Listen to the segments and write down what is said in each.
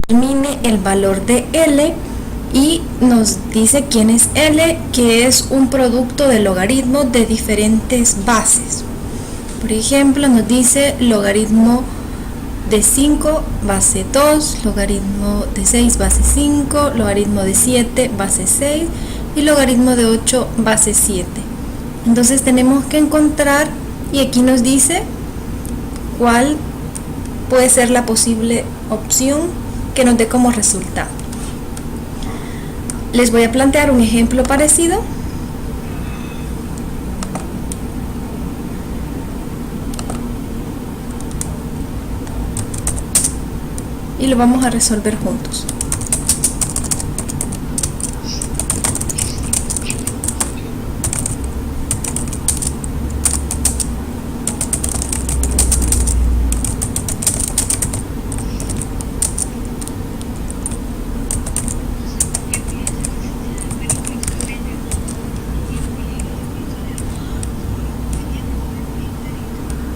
determine el valor de L y nos dice quién es L, que es un producto de logaritmos de diferentes bases. Por ejemplo, nos dice logaritmo de 5 base 2, logaritmo de 6 base 5, logaritmo de 7 base 6 y logaritmo de 8 base 7. Entonces tenemos que encontrar, y aquí nos dice cuál puede ser la posible opción que nos dé como resultado. Les voy a plantear un ejemplo parecido. Y lo vamos a resolver juntos.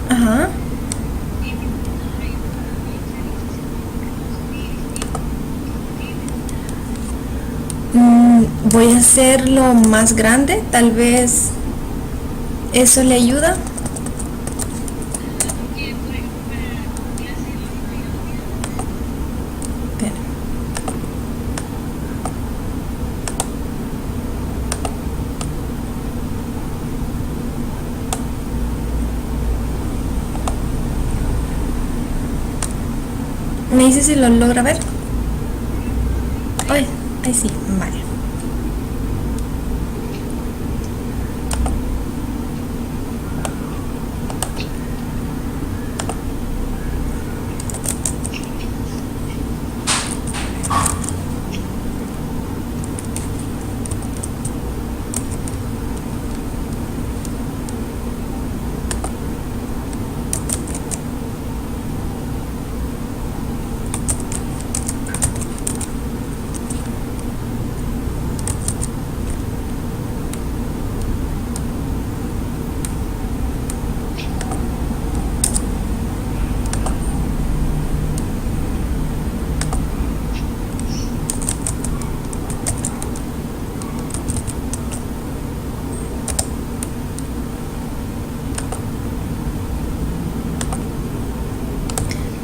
Ajá. Voy a hacerlo más grande, tal vez eso le ayuda. Espera. ¿Me dice si lo logra ver? Ay, ahí sí, vale.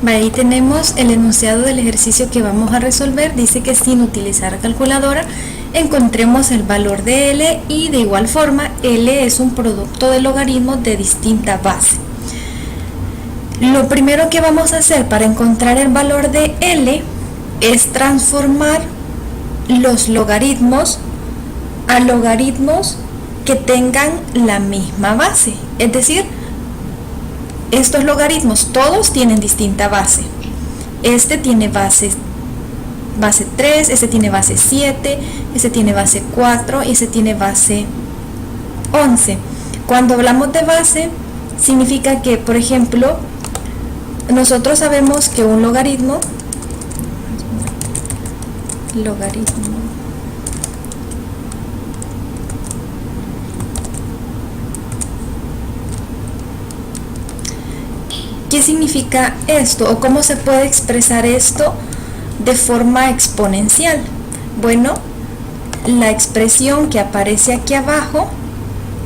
Ahí tenemos el enunciado del ejercicio que vamos a resolver. Dice que sin utilizar calculadora encontremos el valor de L, y de igual forma L es un producto de logaritmos de distinta base. Lo primero que vamos a hacer para encontrar el valor de L es transformar los logaritmos a logaritmos que tengan la misma base, es decir, estos logaritmos todos tienen distinta base. Este tiene base 3, este tiene base 7, este tiene base 4 y este tiene base 11. Cuando hablamos de base, significa que, por ejemplo, nosotros sabemos que un logaritmo ¿qué significa esto? ¿O cómo se puede expresar esto de forma exponencial? Bueno, la expresión que aparece aquí abajo,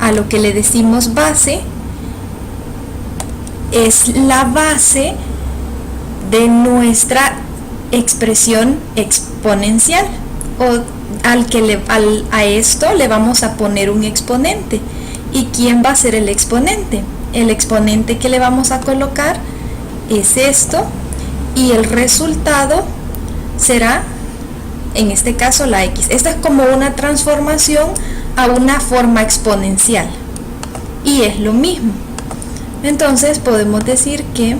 a lo que le decimos base, es la base de nuestra expresión exponencial. O a esto le vamos a poner un exponente. ¿Y quién va a ser el exponente? El exponente que le vamos a colocar es esto, y el resultado será, en este caso, la x. Esta es como una transformación a una forma exponencial, y es lo mismo. Entonces podemos decir que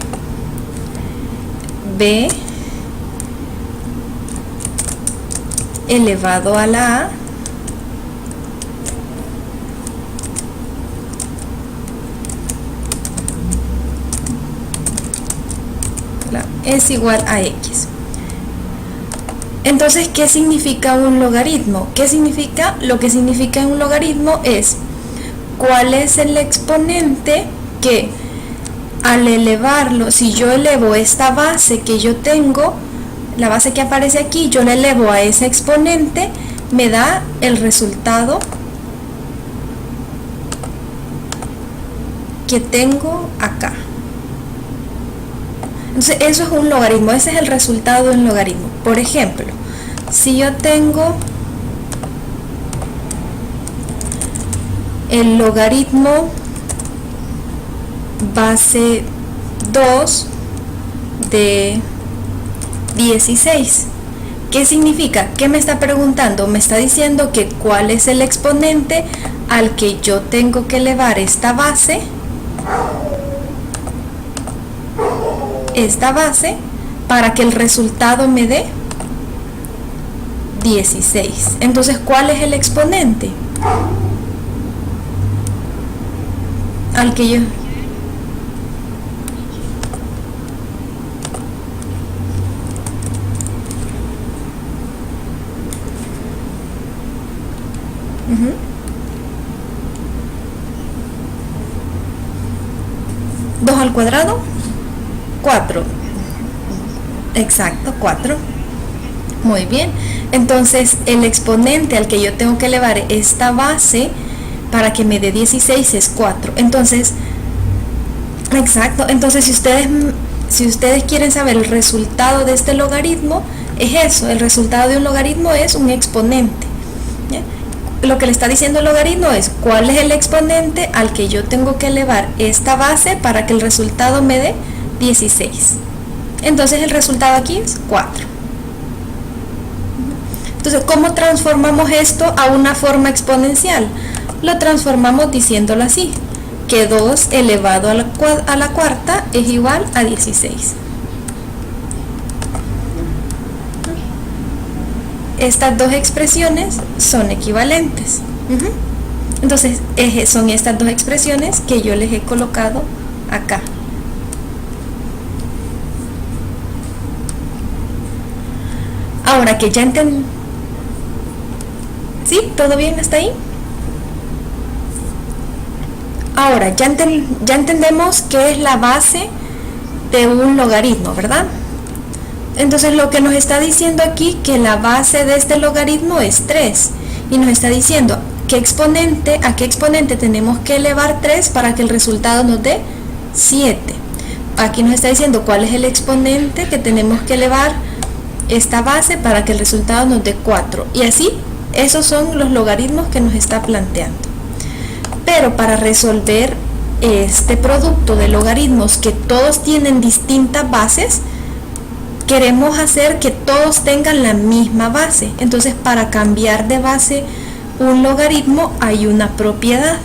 b elevado a la a es igual a x. Entonces, ¿qué significa un logaritmo? ¿Qué significa? Lo que significa un logaritmo es cuál es el exponente que, al elevarlo, si yo elevo esta base que yo tengo, la base que aparece aquí, yo la elevo a ese exponente, me da el resultado que tengo acá. Entonces eso es un logaritmo, ese es el resultado de un logaritmo. Por ejemplo, si yo tengo el logaritmo base 2 de 16, ¿qué significa? ¿Qué me está preguntando? Me está diciendo que cuál es el exponente al que yo tengo que elevar esta base para que el resultado me dé 16. Entonces, ¿cuál es el exponente al que yo... Uh-huh. 2 al cuadrado, 4. Exacto, 4. Muy bien. Entonces, el exponente al que yo tengo que elevar esta base para que me dé 16 es 4. Entonces, exacto. Entonces, si ustedes quieren saber el resultado de este logaritmo, es eso. El resultado de un logaritmo es un exponente. ¿Ya? Lo que le está diciendo el logaritmo es cuál es el exponente al que yo tengo que elevar esta base para que el resultado me dé 16. Entonces el resultado aquí es 4. Entonces, ¿cómo transformamos esto a una forma exponencial? Lo transformamos diciéndolo así, que 2 elevado a la cuarta es igual a 16. Estas dos expresiones son equivalentes. Entonces, son estas dos expresiones que yo les he colocado acá. Ahora que ya entendí. ¿Sí? ¿Todo bien hasta ahí? Ahora, ya entendemos qué es la base de un logaritmo, ¿verdad? Entonces lo que nos está diciendo aquí que la base de este logaritmo es 3 y nos está diciendo a qué exponente tenemos que elevar 3 para que el resultado nos dé 7. Aquí nos está diciendo cuál es el exponente que tenemos que elevar esta base para que el resultado nos dé 4, y así esos son los logaritmos que nos está planteando. Pero para resolver este producto de logaritmos que todos tienen distintas bases, queremos hacer que todos tengan la misma base. Entonces, para cambiar de base un logaritmo hay una propiedad.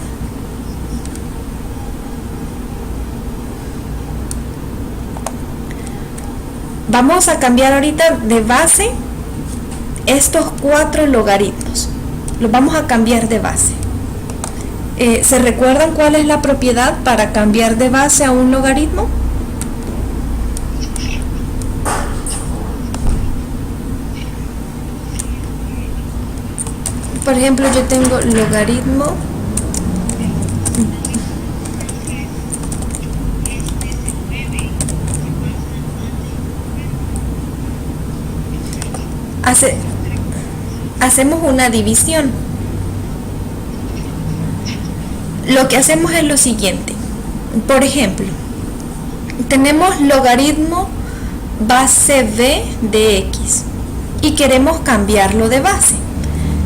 Vamos a cambiar ahorita de base estos 4 logaritmos. Los vamos a cambiar de base. ¿Se recuerdan cuál es la propiedad para cambiar de base a un logaritmo? Por ejemplo, yo tengo logaritmo hacemos una división. Lo que hacemos es lo siguiente. Por ejemplo, tenemos logaritmo base b de x y queremos cambiarlo de base.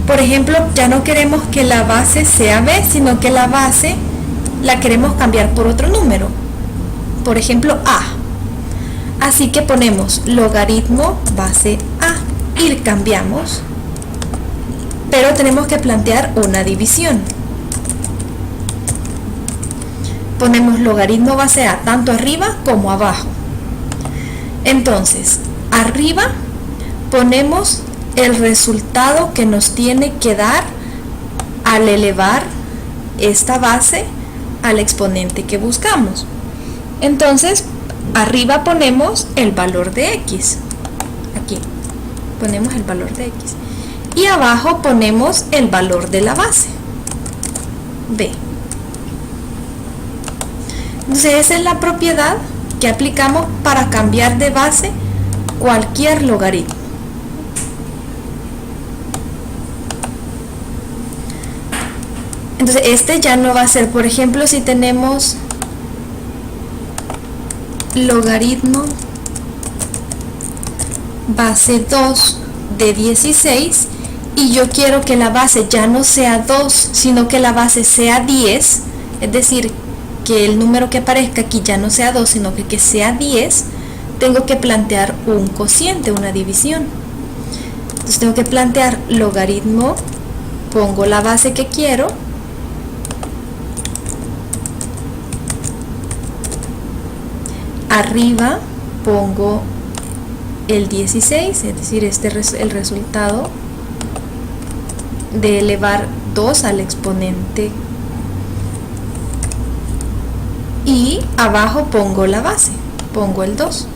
Por ejemplo, ya no queremos que la base sea b, sino que la base la queremos cambiar por otro número. Por ejemplo, a. Así que ponemos logaritmo base a y cambiamos, pero tenemos que plantear una división. Ponemos logaritmo base a tanto arriba como abajo. Entonces, arriba ponemos el resultado que nos tiene que dar al elevar esta base al exponente que buscamos. Entonces, arriba ponemos el valor de x. Aquí ponemos el valor de x. Y abajo ponemos el valor de la base, b. Entonces esa es la propiedad que aplicamos para cambiar de base cualquier logaritmo. Entonces este ya no va a ser, por ejemplo, si tenemos logaritmo base 2 de 16 y yo quiero que la base ya no sea 2, sino que la base sea 10, es decir, que el número que aparezca aquí ya no sea 2, sino que sea 10, tengo que plantear un cociente, una división. Entonces tengo que plantear logaritmo, pongo la base que quiero, arriba pongo el 16, es decir, este es el resultado de elevar 2 al exponente, y abajo pongo la base, pongo el 2.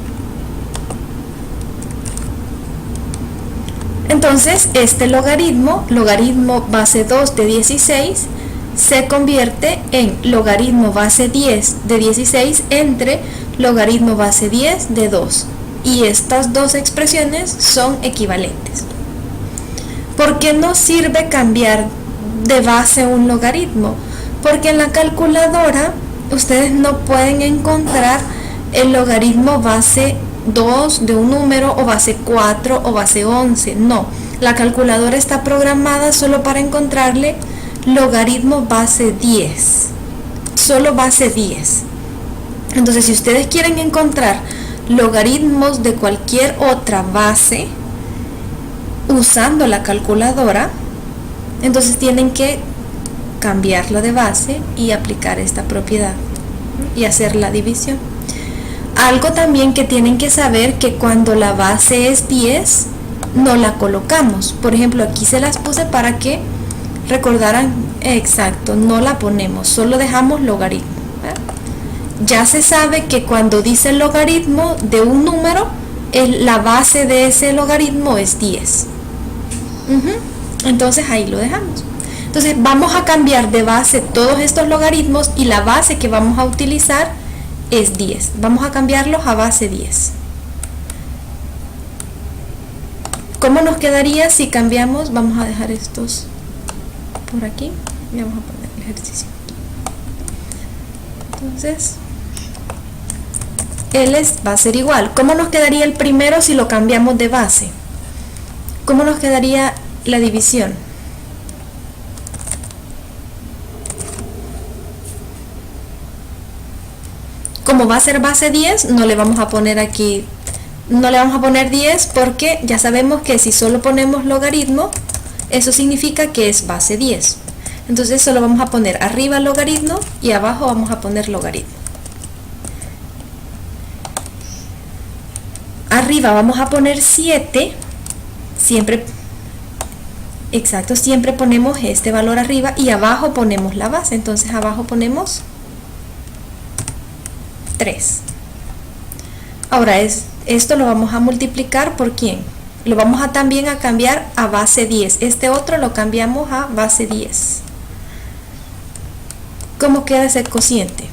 Entonces este logaritmo base 2 de 16 se convierte en logaritmo base 10 de 16 entre logaritmo base 10 de 2, y estas dos expresiones son equivalentes. ¿Por qué no sirve cambiar de base un logaritmo? Porque en la calculadora ustedes no pueden encontrar el logaritmo base 2 de un número, o base 4 o base 11, no. La calculadora está programada solo para encontrarle logaritmo base 10, solo base 10. Entonces, si ustedes quieren encontrar logaritmos de cualquier otra base usando la calculadora, entonces tienen que cambiarla de base y aplicar esta propiedad y hacer la división. Algo también que tienen que saber, que cuando la base es 10 no la colocamos. Por ejemplo, aquí se las puse para que recordaran exacto, no la ponemos, solo dejamos logaritmo. Ya se sabe que cuando dice logaritmo de un número, la base de ese logaritmo es 10. Entonces ahí lo dejamos. Entonces vamos a cambiar de base todos estos logaritmos, y la base que vamos a utilizar es 10. Vamos a cambiarlos a base 10. ¿Cómo nos quedaría si cambiamos? Vamos a dejar estos por aquí y vamos a poner el ejercicio. Entonces va a ser igual. ¿Cómo nos quedaría el primero si lo cambiamos de base? ¿Cómo nos quedaría la división? Como va a ser base 10, no le vamos a poner aquí, no le vamos a poner 10, porque ya sabemos que si solo ponemos logaritmo, eso significa que es base 10. Entonces solo vamos a poner arriba logaritmo y abajo vamos a poner logaritmo. Arriba vamos a poner 7, siempre, exacto, siempre ponemos este valor arriba, y abajo ponemos la base. Entonces abajo ponemos 3. Ahora esto lo vamos a multiplicar por ¿quién? Lo vamos a también a cambiar a base 10. Este otro lo cambiamos a base 10. ¿Cómo queda ese cociente?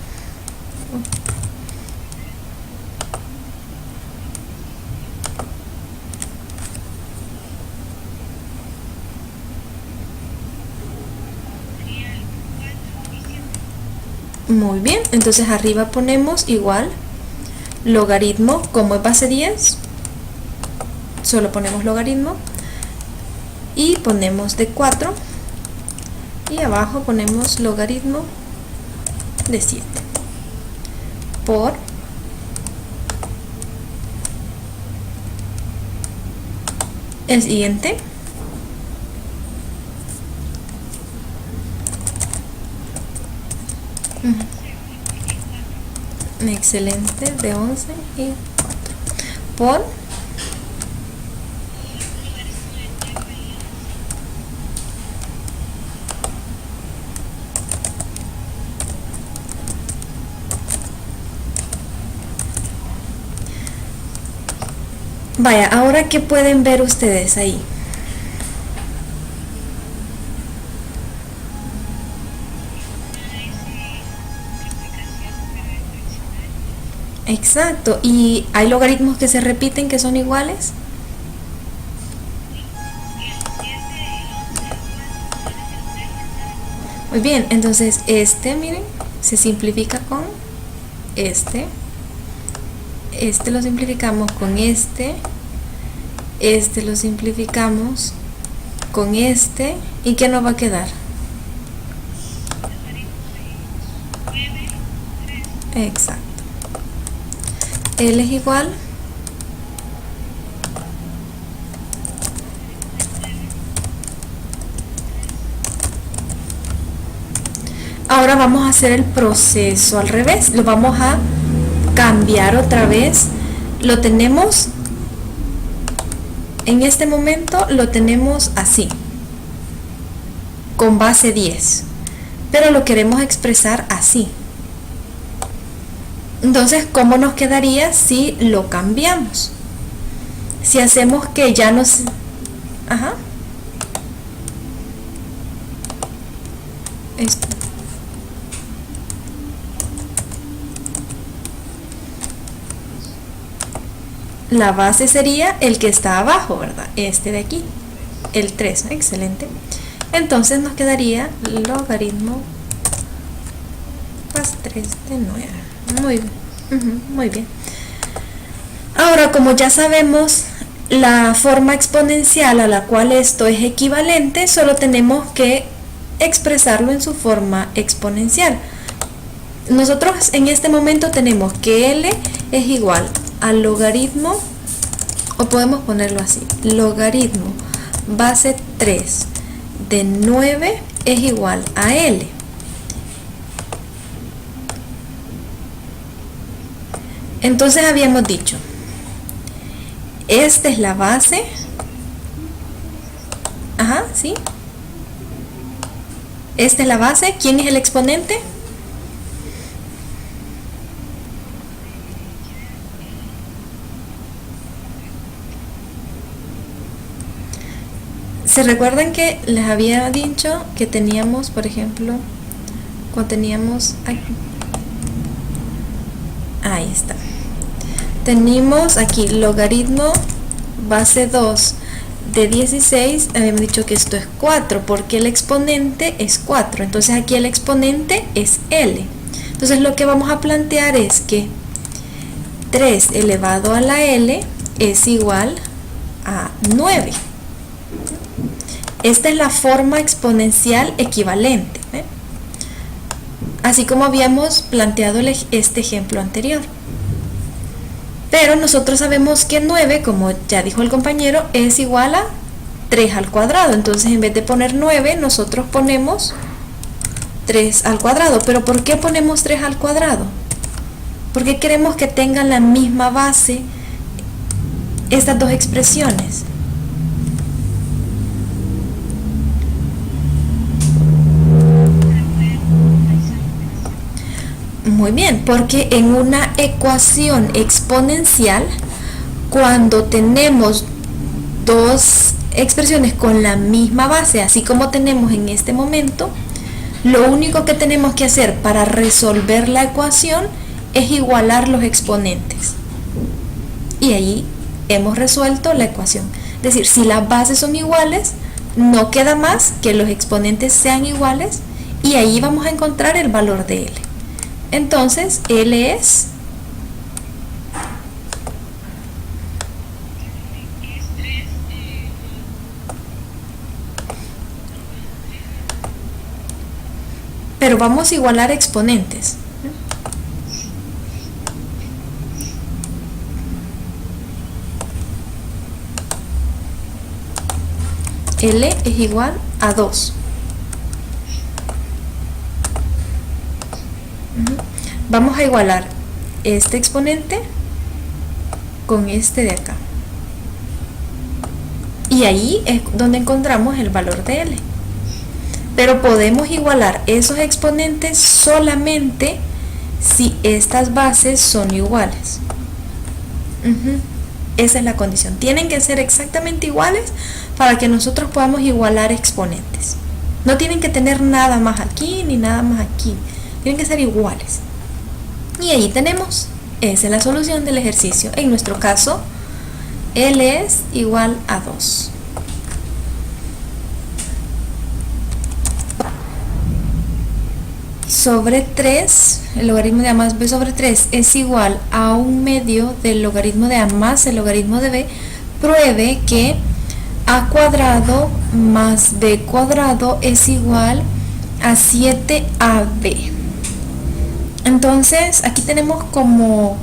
Muy bien, entonces arriba ponemos igual logaritmo, como es base 10, solo ponemos logaritmo, y ponemos de 4, y abajo ponemos logaritmo de 7 por el siguiente. Excelente, de 11 y 4 por vaya, ahora ¿qué pueden ver ustedes ahí? Exacto. ¿Y hay logaritmos que se repiten que son iguales? Muy bien, entonces este, miren, se simplifica con este. Este lo simplificamos con este. Este lo simplificamos con este. ¿Y qué nos va a quedar? Exacto. L es igual ahora vamos a hacer el proceso al revés, lo vamos a cambiar otra vez. Lo tenemos en este momento, lo tenemos así con base 10, pero lo queremos expresar así. Entonces, ¿cómo nos quedaría si lo cambiamos? Si hacemos que ya nos... Ajá. Esto. La base sería el que está abajo, ¿verdad? Este de aquí, el 3, excelente. Entonces nos quedaría logaritmo más 3 de 9. Muy bien, muy bien. Ahora, como ya sabemos la forma exponencial a la cual esto es equivalente, solo tenemos que expresarlo en su forma exponencial. Nosotros en este momento tenemos que L es igual al logaritmo, o podemos ponerlo así, logaritmo base 3 de 9 es igual a L. Entonces habíamos dicho, esta es la base, ajá, ¿sí? Esta es la base, ¿quién es el exponente? ¿Se recuerdan que les había dicho que teníamos, por ejemplo, cuando teníamos aquí, ahí está, tenemos aquí logaritmo base 2 de 16, habíamos dicho que esto es 4 porque el exponente es 4, entonces aquí el exponente es L. Entonces lo que vamos a plantear es que 3 elevado a la L es igual a 9. Esta es la forma exponencial equivalente, ¿eh? Así como habíamos planteado este ejemplo anterior. Pero nosotros sabemos que 9, como ya dijo el compañero, es igual a 3 al cuadrado. Entonces en vez de poner 9, nosotros ponemos 3 al cuadrado. ¿Pero por qué ponemos 3 al cuadrado? Porque queremos que tengan la misma base estas dos expresiones. Muy bien, porque en una ecuación exponencial, cuando tenemos dos expresiones con la misma base, así como tenemos en este momento, lo único que tenemos que hacer para resolver la ecuación es igualar los exponentes. Y ahí hemos resuelto la ecuación. Es decir, si las bases son iguales, no queda más que los exponentes sean iguales y ahí vamos a encontrar el valor de L. Entonces, L es pero vamos a igualar exponentes. L es igual a 2. Vamos a igualar este exponente con este de acá. Y ahí es donde encontramos el valor de L. Pero podemos igualar esos exponentes solamente si estas bases son iguales. Esa es la condición. Tienen que ser exactamente iguales para que nosotros podamos igualar exponentes. No tienen que tener nada más aquí ni nada más aquí. Tienen que ser iguales. Y ahí tenemos esa es la solución del ejercicio. En nuestro caso, L es igual a 2. Sobre 3, el logaritmo de a más b sobre 3 es igual a 1/2 del logaritmo de a más el logaritmo de b. Pruebe que a cuadrado más b cuadrado es igual a 7ab. Entonces aquí tenemos como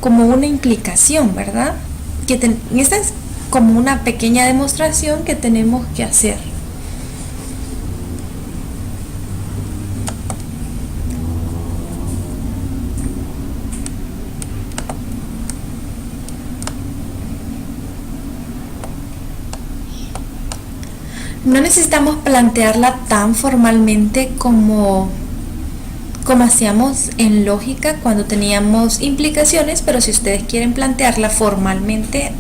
una implicación, ¿verdad? Esta es como una pequeña demostración que tenemos que hacer. No necesitamos plantearla tan formalmente como hacíamos en lógica cuando teníamos implicaciones, pero si ustedes quieren plantearla formalmente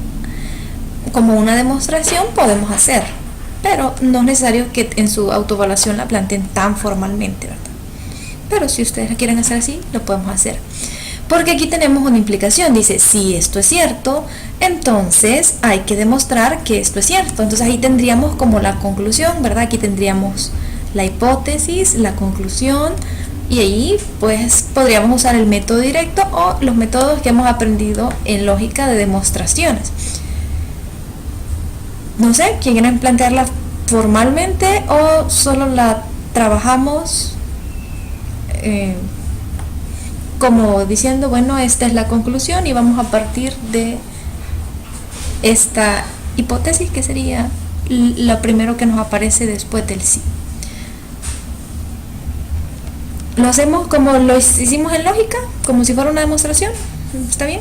como una demostración, podemos hacer, pero no es necesario que en su autoevaluación la planteen tan formalmente, ¿verdad? Pero si ustedes la quieren hacer así, lo podemos hacer. Porque aquí tenemos una implicación, dice, si esto es cierto, entonces hay que demostrar que esto es cierto. Entonces ahí tendríamos como la conclusión, ¿verdad? Aquí tendríamos la hipótesis, la conclusión, y ahí pues podríamos usar el método directo o los métodos que hemos aprendido en lógica de demostraciones. No sé, ¿quieren plantearla formalmente o solo la trabajamos como diciendo, bueno, esta es la conclusión y vamos a partir de esta hipótesis que sería lo primero que nos aparece después del sí? Lo hacemos como lo hicimos en lógica, como si fuera una demostración. ¿Está bien?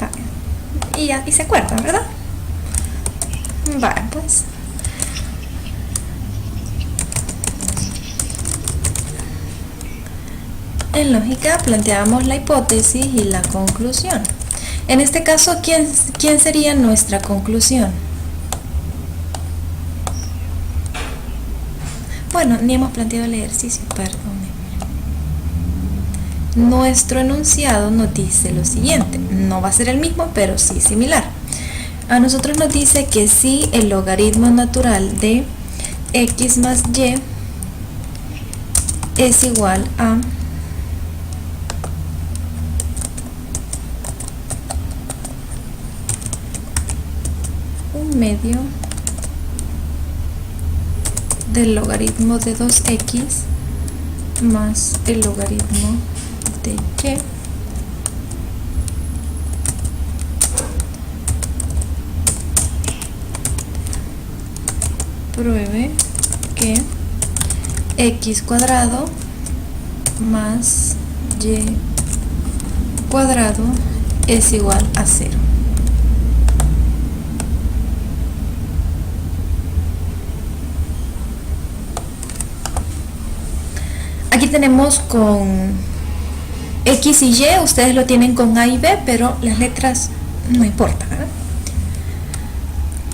Vale. Y se acuerdan, ¿verdad? Vale, pues. En lógica planteamos la hipótesis y la conclusión. En este caso, ¿quién sería nuestra conclusión? Bueno, ni hemos planteado el ejercicio, perdónenme. Nuestro enunciado nos dice lo siguiente, no va a ser el mismo, pero sí similar. A nosotros nos dice que si el logaritmo natural de x más y es igual a 1/2 del logaritmo de 2x más el logaritmo de y, pruebe que x cuadrado más y cuadrado es igual a 0. Aquí tenemos con x y y, ustedes lo tienen con a y b, pero las letras no importan, ¿verdad?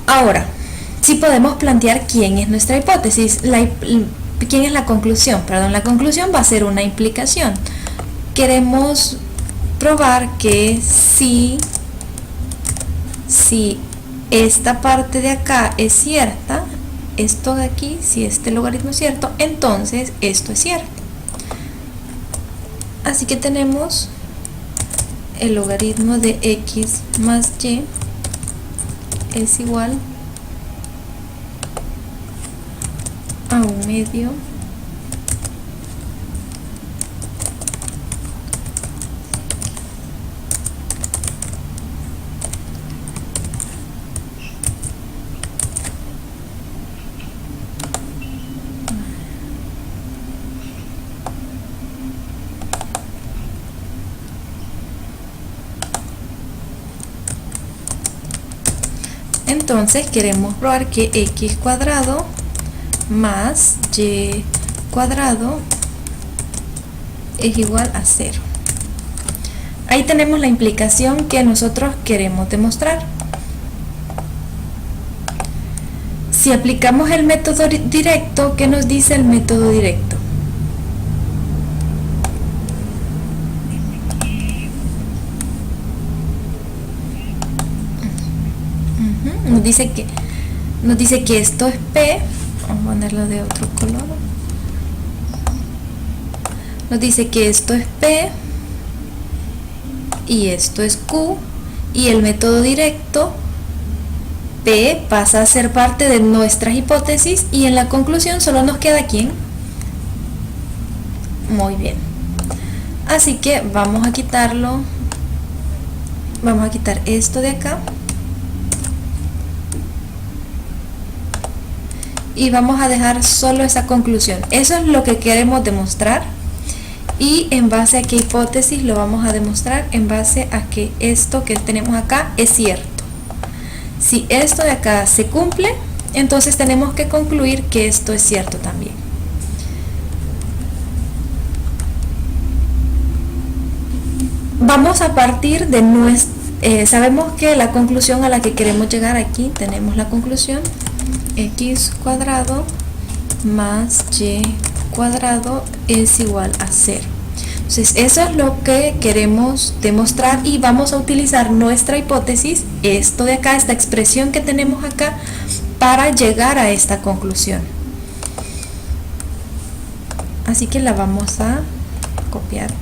Ahora, sí podemos plantear quién es nuestra hipótesis, quién es la conclusión. Perdón, la conclusión va a ser una implicación. Queremos probar que si esta parte de acá es cierta, esto de aquí, si este logaritmo es cierto, entonces esto es cierto. Así que tenemos el logaritmo de x más y es igual a 1/2 Entonces queremos probar que x cuadrado más y cuadrado es igual a 0. Ahí tenemos la implicación que nosotros queremos demostrar. Si aplicamos el método directo, ¿qué nos dice el método directo? Nos dice que esto es P. Vamos a ponerlo de otro color. Nos dice que esto es P y esto es Q, y el método directo, P pasa a ser parte de nuestras hipótesis y en la conclusión solo nos queda ¿quién? Muy bien. Así que vamos a quitarlo. Vamos a quitar esto de acá. Y vamos a dejar solo esa conclusión. Eso es lo que queremos demostrar. Y en base a qué hipótesis lo vamos a demostrar, en base a que esto que tenemos acá es cierto. Si esto de acá se cumple, entonces tenemos que concluir que esto es cierto también. Vamos a partir de sabemos que la conclusión a la que queremos llegar, aquí tenemos la conclusión: x cuadrado más y cuadrado es igual a 0. Entonces eso es lo que queremos demostrar y vamos a utilizar nuestra hipótesis, esto de acá, esta expresión que tenemos acá, para llegar a esta conclusión. Así que la vamos a copiar.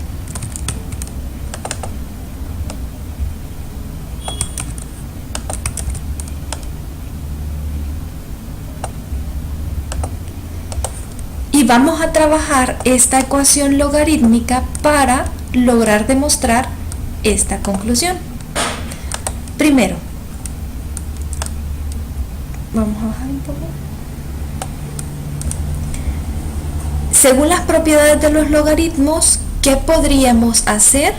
Y vamos a trabajar esta ecuación logarítmica para lograr demostrar esta conclusión. Primero, vamos a bajar un poco. Según las propiedades de los logaritmos, ¿qué podríamos hacer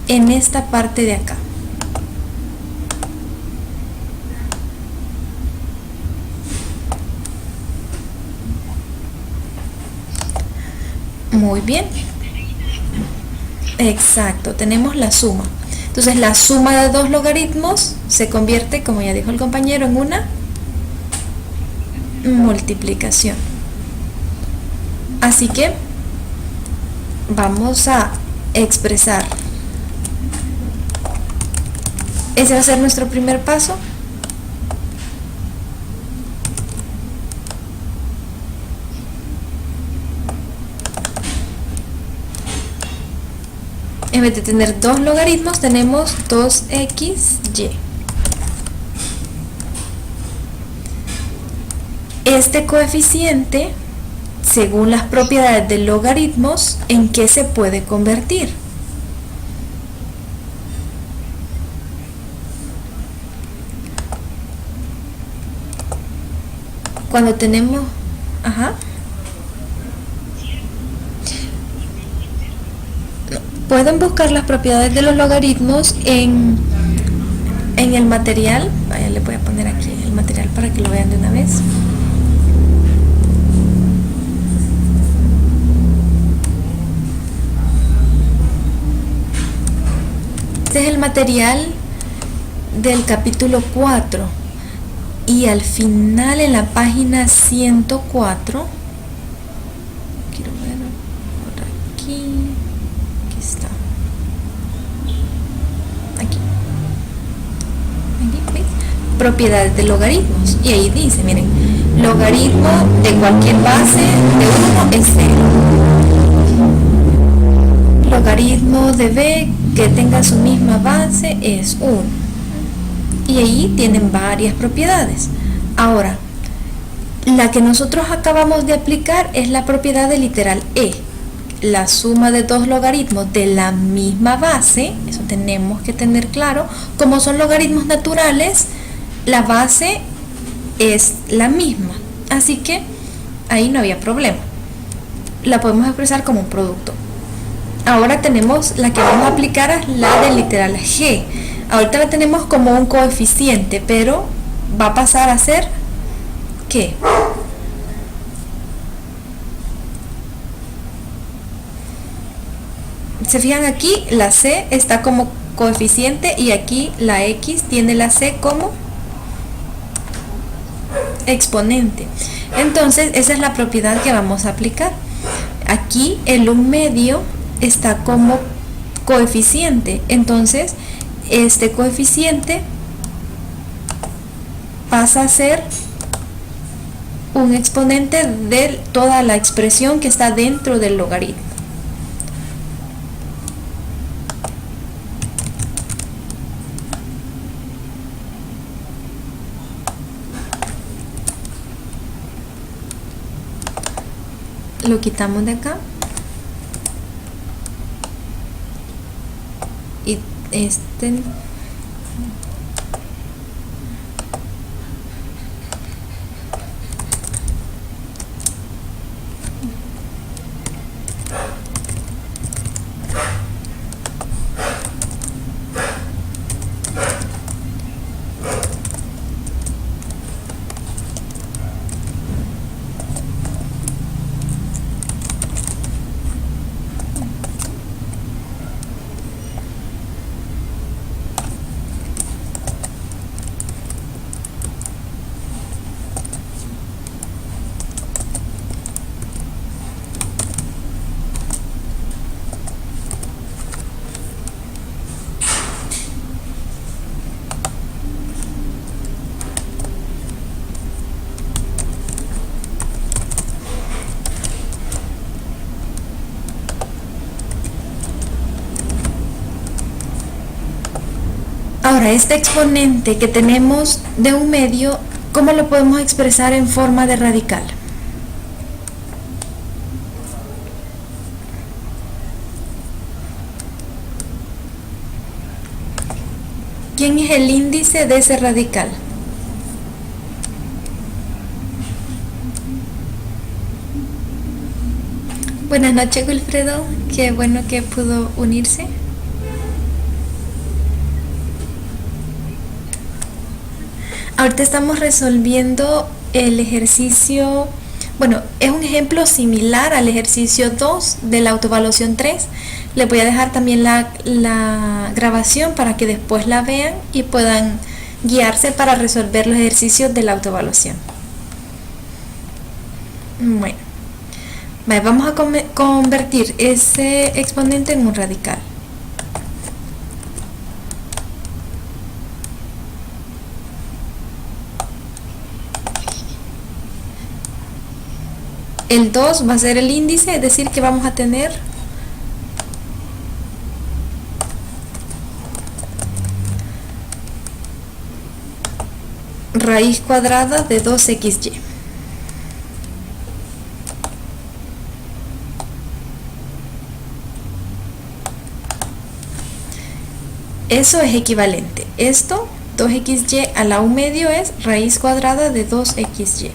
en esta parte de acá? Muy bien. Exacto, tenemos la suma. Entonces la suma de dos logaritmos se convierte, como ya dijo el compañero, en una multiplicación. Así que vamos a expresar. Ese va a ser nuestro primer paso. En vez de tener dos logaritmos, tenemos 2xy. Este coeficiente, según las propiedades de logaritmos, ¿en qué se puede convertir? Cuando tenemos... Pueden buscar las propiedades de los logaritmos en el material. Vaya, le voy a poner aquí el material para que lo vean de una vez. Este es el material del capítulo 4 y al final, en la página 104, quiero ver por aquí. Está aquí, ¿ves? Propiedades de logaritmos, y ahí dice, miren, logaritmo de cualquier base de 1 es 0, logaritmo de b que tenga su misma base es 1, y ahí tienen varias propiedades. Ahora, la que nosotros acabamos de aplicar es la propiedad del literal e, la suma de dos logaritmos de la misma base. Eso tenemos que tener claro. Como son logaritmos naturales, la base es la misma, así que ahí no había problema, la podemos expresar como un producto. Ahora tenemos la que vamos a aplicar, es la del literal g. Ahorita la tenemos como un coeficiente, pero va a pasar a ser ¿qué? Se fijan, aquí la c está como coeficiente y aquí la x tiene la c como exponente. Entonces esa es la propiedad que vamos a aplicar. Aquí el 1/2 está como coeficiente, entonces este coeficiente pasa a ser un exponente de toda la expresión que está dentro del logaritmo. Lo quitamos de acá y este ahora este exponente que tenemos de 1/2, ¿cómo lo podemos expresar en forma de radical? ¿Quién es el índice de ese radical? Buenas noches, Wilfredo, qué bueno que pudo unirse. Ahorita estamos resolviendo el ejercicio, bueno, es un ejemplo similar al ejercicio 2 de la autoevaluación 3. Les voy a dejar también la grabación para que después la vean y puedan guiarse para resolver los ejercicios de la autoevaluación. Bueno, vamos a convertir ese exponente en un radical. El 2 va a ser el índice, es decir que vamos a tener raíz cuadrada de 2xy. Eso es equivalente. Esto, 2xy a la 1/2 es raíz cuadrada de 2xy.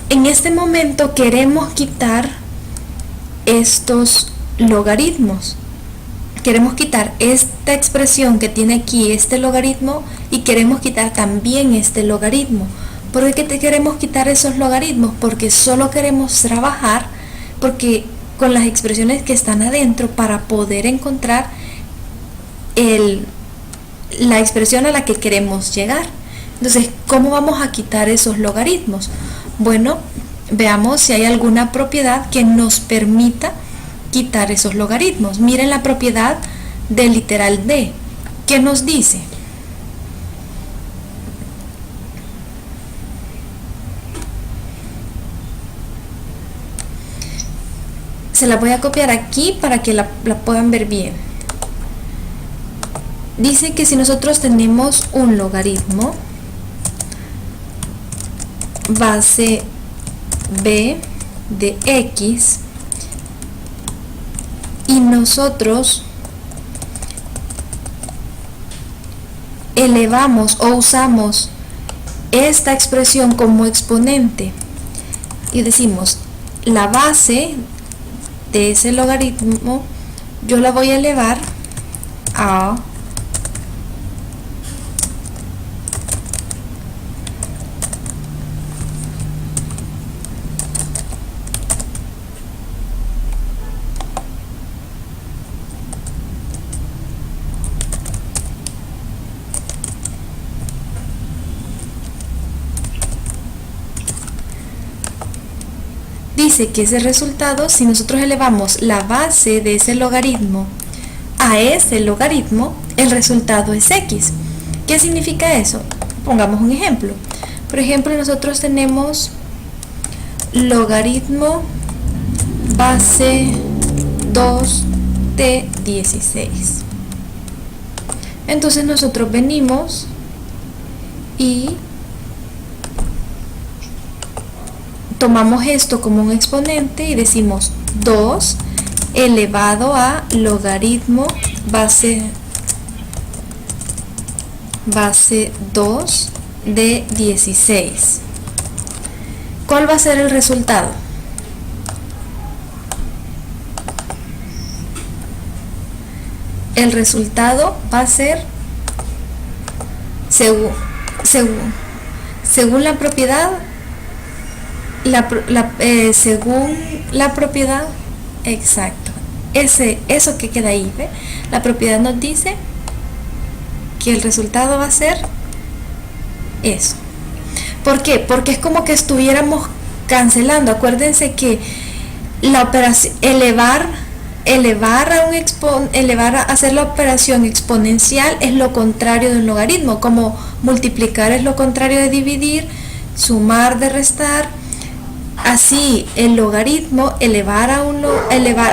En este momento queremos quitar estos logaritmos. Queremos quitar esta expresión que tiene aquí este logaritmo y queremos quitar también este logaritmo. ¿Por qué queremos quitar esos logaritmos? Porque solo queremos trabajar con las expresiones que están adentro para poder encontrar la expresión a la que queremos llegar. Entonces, ¿cómo vamos a quitar esos logaritmos? Bueno, veamos si hay alguna propiedad que nos permita quitar esos logaritmos. Miren la propiedad del literal d. ¿Qué nos dice? Se la voy a copiar aquí para que la puedan ver bien. Dice que si nosotros tenemos un logaritmo base b de x y nosotros elevamos o usamos esta expresión como exponente y decimos la base de ese logaritmo yo la voy a elevar a dice que ese resultado, si nosotros elevamos la base de ese logaritmo a ese logaritmo, el resultado es x. ¿Qué significa eso? Pongamos un ejemplo. Por ejemplo, nosotros tenemos logaritmo base 2 de 16. Entonces nosotros venimos y tomamos esto como un exponente y decimos 2 elevado a logaritmo base 2 de 16. ¿Cuál va a ser el resultado? El resultado va a ser, según la propiedad, según la propiedad, exacto, eso que queda ahí, ¿ve? La propiedad nos dice que el resultado va a ser eso. ¿Por qué? Porque es como que estuviéramos cancelando. Acuérdense que la operación hacer la operación exponencial es lo contrario de un logaritmo, como multiplicar es lo contrario de dividir, sumar de restar. Así el logaritmo,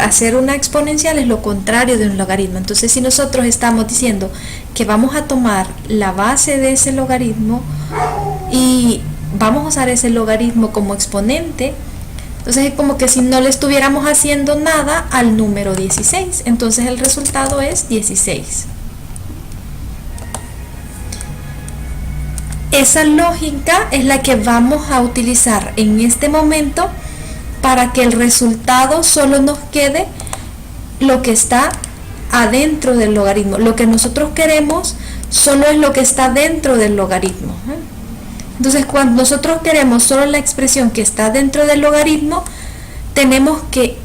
hacer una exponencial es lo contrario de un logaritmo. Entonces, si nosotros estamos diciendo que vamos a tomar la base de ese logaritmo y vamos a usar ese logaritmo como exponente, entonces es como que si no le estuviéramos haciendo nada al número 16. Entonces el resultado es 16. Esa lógica es la que vamos a utilizar en este momento para que el resultado solo nos quede lo que está adentro del logaritmo. Lo que nosotros queremos solo es lo que está dentro del logaritmo. Entonces, cuando nosotros queremos solo la expresión que está dentro del logaritmo, tenemos que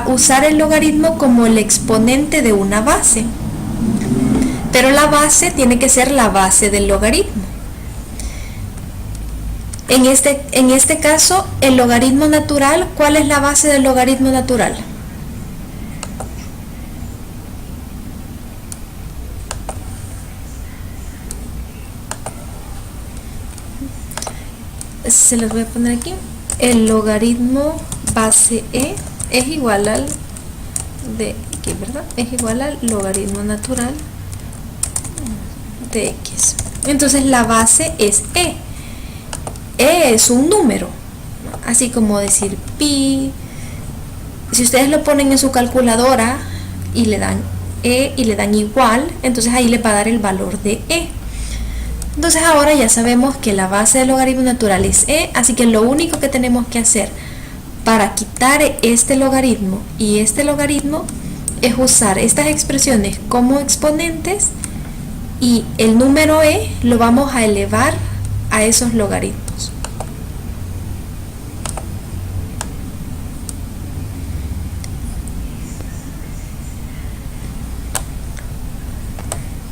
usar el logaritmo como el exponente de una base. Pero la base tiene que ser la base del logaritmo. En este caso, el logaritmo natural, ¿cuál es la base del logaritmo natural? Se los voy a poner aquí. El logaritmo base e es igual al de aquí, ¿verdad? Es igual al logaritmo natural de x. Entonces la base es e. E es un número, así como decir pi. Si ustedes lo ponen en su calculadora y le dan e y le dan igual, entonces ahí le va a dar el valor de e. Entonces ahora ya sabemos que la base del logaritmo natural es e, así que lo único que tenemos que hacer para quitar este logaritmo y este logaritmo es usar estas expresiones como exponentes y el número e lo vamos a elevar a esos logaritmos.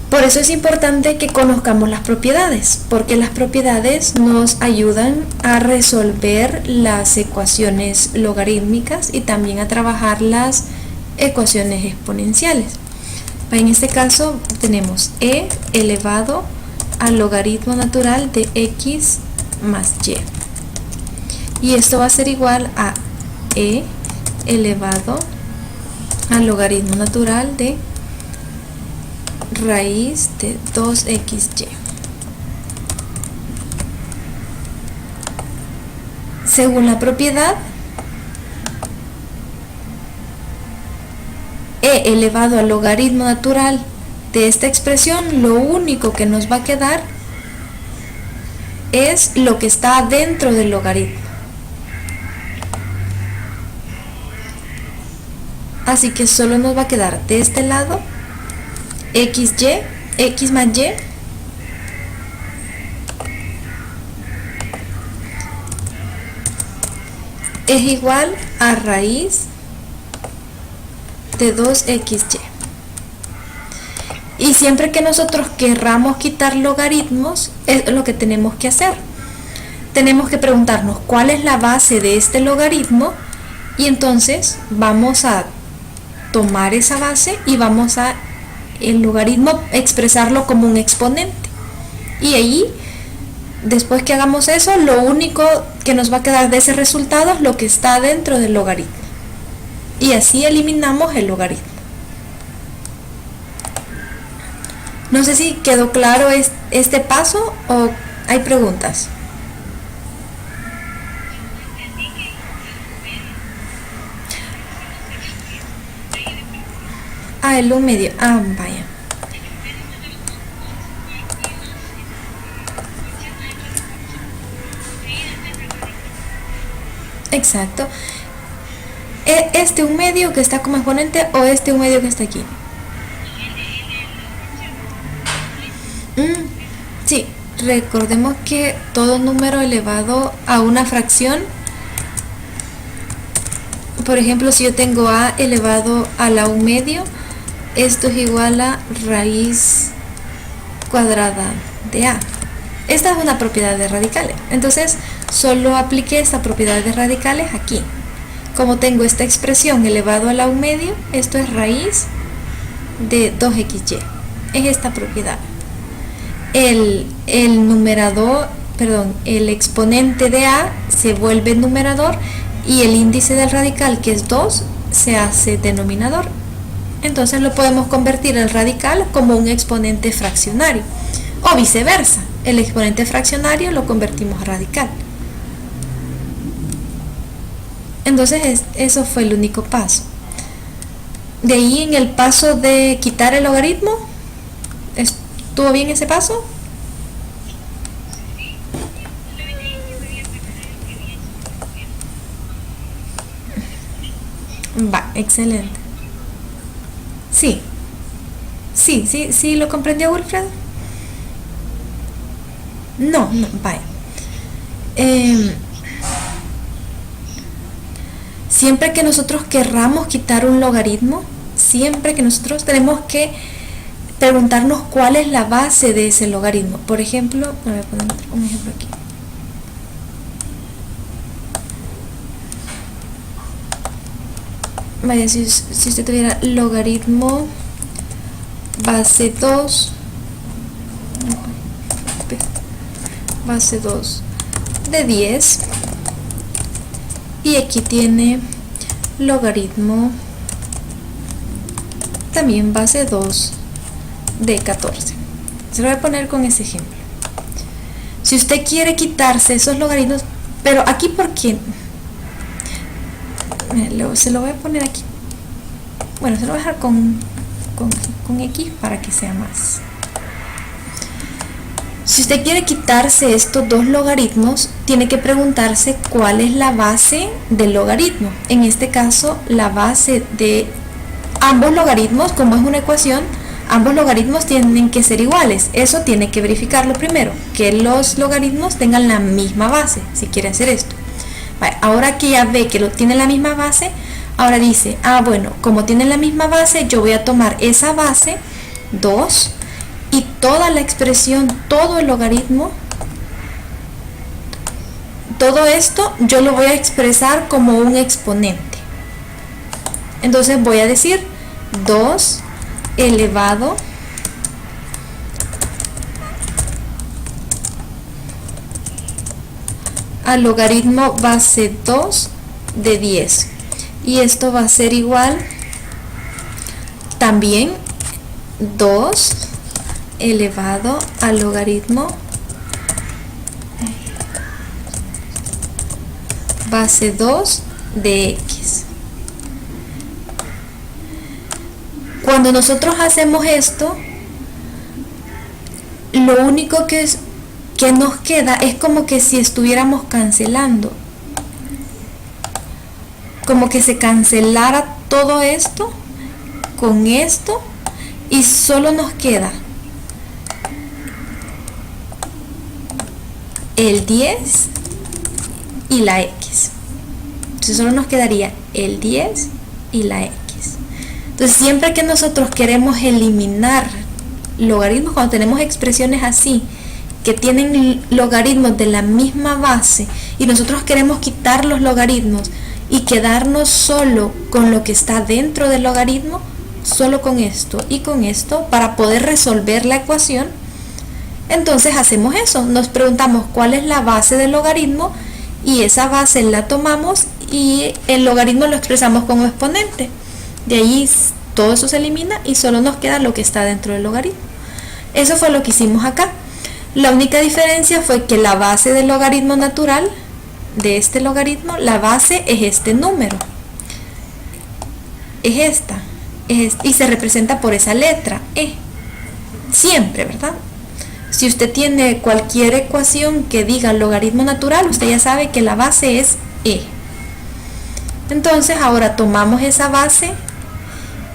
Por eso es importante que conozcamos las propiedades, porque las propiedades nos ayudan a resolver las ecuaciones logarítmicas y también a trabajar las ecuaciones exponenciales. En este caso tenemos e elevado al logaritmo natural de x más y. Y esto va a ser igual a e elevado al logaritmo natural de raíz de 2xy. Según la propiedad, e elevado al logaritmo natural de esta expresión, lo único que nos va a quedar es lo que está dentro del logaritmo. Así que solo nos va a quedar de este lado xy, x más y, es igual a raíz de 2xy. Y siempre que nosotros querramos quitar logaritmos, es lo que tenemos que hacer. tenemos que preguntarnos cuál es la base de este logaritmo, y entonces vamos a tomar esa base y vamos a el logaritmo expresarlo como un exponente, y ahí después que hagamos eso, lo único que nos va a quedar de ese resultado es lo que está dentro del logaritmo, y así eliminamos el logaritmo. No sé si quedó claro este paso o hay preguntas. El 1 medio. Vaya. Exacto. ¿Este 1 medio que está como exponente o este 1 medio que está aquí? Sí, recordemos que todo número elevado a una fracción, por ejemplo, si yo tengo a elevado a la 1 medio, esto es igual a raíz cuadrada de a. Esta es una propiedad de radicales, entonces solo apliqué esta propiedad de radicales aquí. Como tengo esta expresión elevado a la 1 medio, esto es raíz de 2xy, es esta propiedad. El numerador, perdón, el exponente de a se vuelve numerador y el índice del radical, que es 2, se hace denominador. Entonces lo podemos convertir el radical como un exponente fraccionario, o viceversa, el exponente fraccionario lo convertimos a radical. Entonces eso fue el único paso. De ahí, en el paso de quitar el logaritmo, ¿estuvo bien ese paso? Va, excelente. Sí, ¿lo comprendió, Wilfredo? No, vaya. Siempre que nosotros querramos quitar un logaritmo, siempre que nosotros tenemos que preguntarnos cuál es la base de ese logaritmo. Por ejemplo, voy a poner un ejemplo aquí. Vaya, si usted tuviera logaritmo base 2 de 10, y aquí tiene logaritmo también base 2 de 14. Se lo voy a poner con ese ejemplo. Si usted quiere quitarse esos logaritmos, pero aquí, ¿por qué? Se lo voy a poner aquí. Bueno, se lo voy a dejar con X para que sea más. Si usted quiere quitarse estos dos logaritmos, tiene que preguntarse cuál es la base del logaritmo. En este caso, la base de ambos logaritmos, como es una ecuación, ambos logaritmos tienen que ser iguales. Eso tiene que verificarlo primero, que los logaritmos tengan la misma base, si quiere hacer esto. Ahora que ya ve que tiene la misma base, ahora dice, bueno, como tienen la misma base, yo voy a tomar esa base, 2, y toda la expresión, todo el logaritmo, todo esto yo lo voy a expresar como un exponente. Entonces voy a decir 2 elevado al logaritmo base 2 de 10, y esto va a ser igual también 2 elevado al logaritmo base 2 de x. Cuando nosotros hacemos esto, lo único que nos queda es como que si estuviéramos cancelando, como que se cancelara todo esto con esto, y solo nos queda el 10 y la x. Entonces solo nos quedaría el 10 y la x. Entonces siempre que nosotros queremos eliminar logaritmos, cuando tenemos expresiones así que tienen logaritmos de la misma base y nosotros queremos quitar los logaritmos y quedarnos solo con lo que está dentro del logaritmo, solo con esto y con esto, para poder resolver la ecuación, entonces hacemos eso, nos preguntamos cuál es la base del logaritmo y esa base la tomamos y el logaritmo lo expresamos como exponente. De ahí todo eso se elimina y solo nos queda lo que está dentro del logaritmo. Eso fue lo que hicimos acá. La única diferencia fue que la base del logaritmo natural, de este logaritmo, la base es este número. Es esta. Y se representa por esa letra, E. Siempre, ¿verdad? Si usted tiene cualquier ecuación que diga logaritmo natural, usted ya sabe que la base es E. Entonces ahora tomamos esa base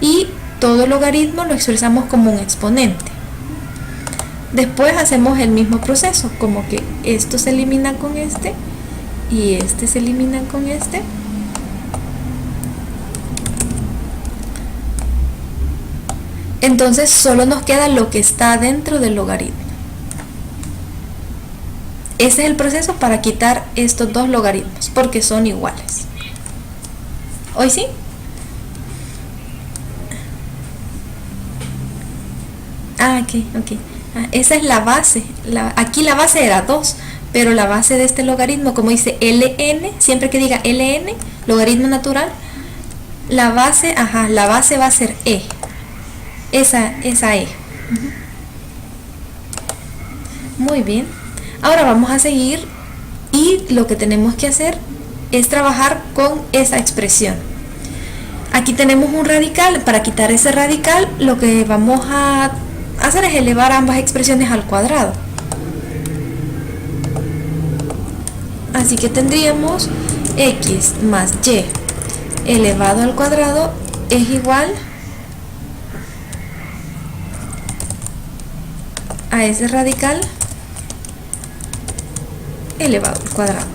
y todo logaritmo lo expresamos como un exponente. Después hacemos el mismo proceso, como que esto se elimina con este y este se elimina con este. Entonces solo nos queda lo que está dentro del logaritmo. Ese es el proceso para quitar estos dos logaritmos, porque son iguales. ¿Hoy sí? Ok. Esa es la base. Aquí la base era 2, pero la base de este logaritmo, como dice ln, siempre que diga ln, logaritmo natural, la base va a ser e. Esa E. Muy bien. Ahora vamos a seguir y lo que tenemos que hacer es trabajar con esa expresión. Aquí tenemos un radical. Para quitar ese radical, lo que vamos a hacer es elevar ambas expresiones al cuadrado. Así que tendríamos x más y elevado al cuadrado es igual a ese radical elevado al cuadrado.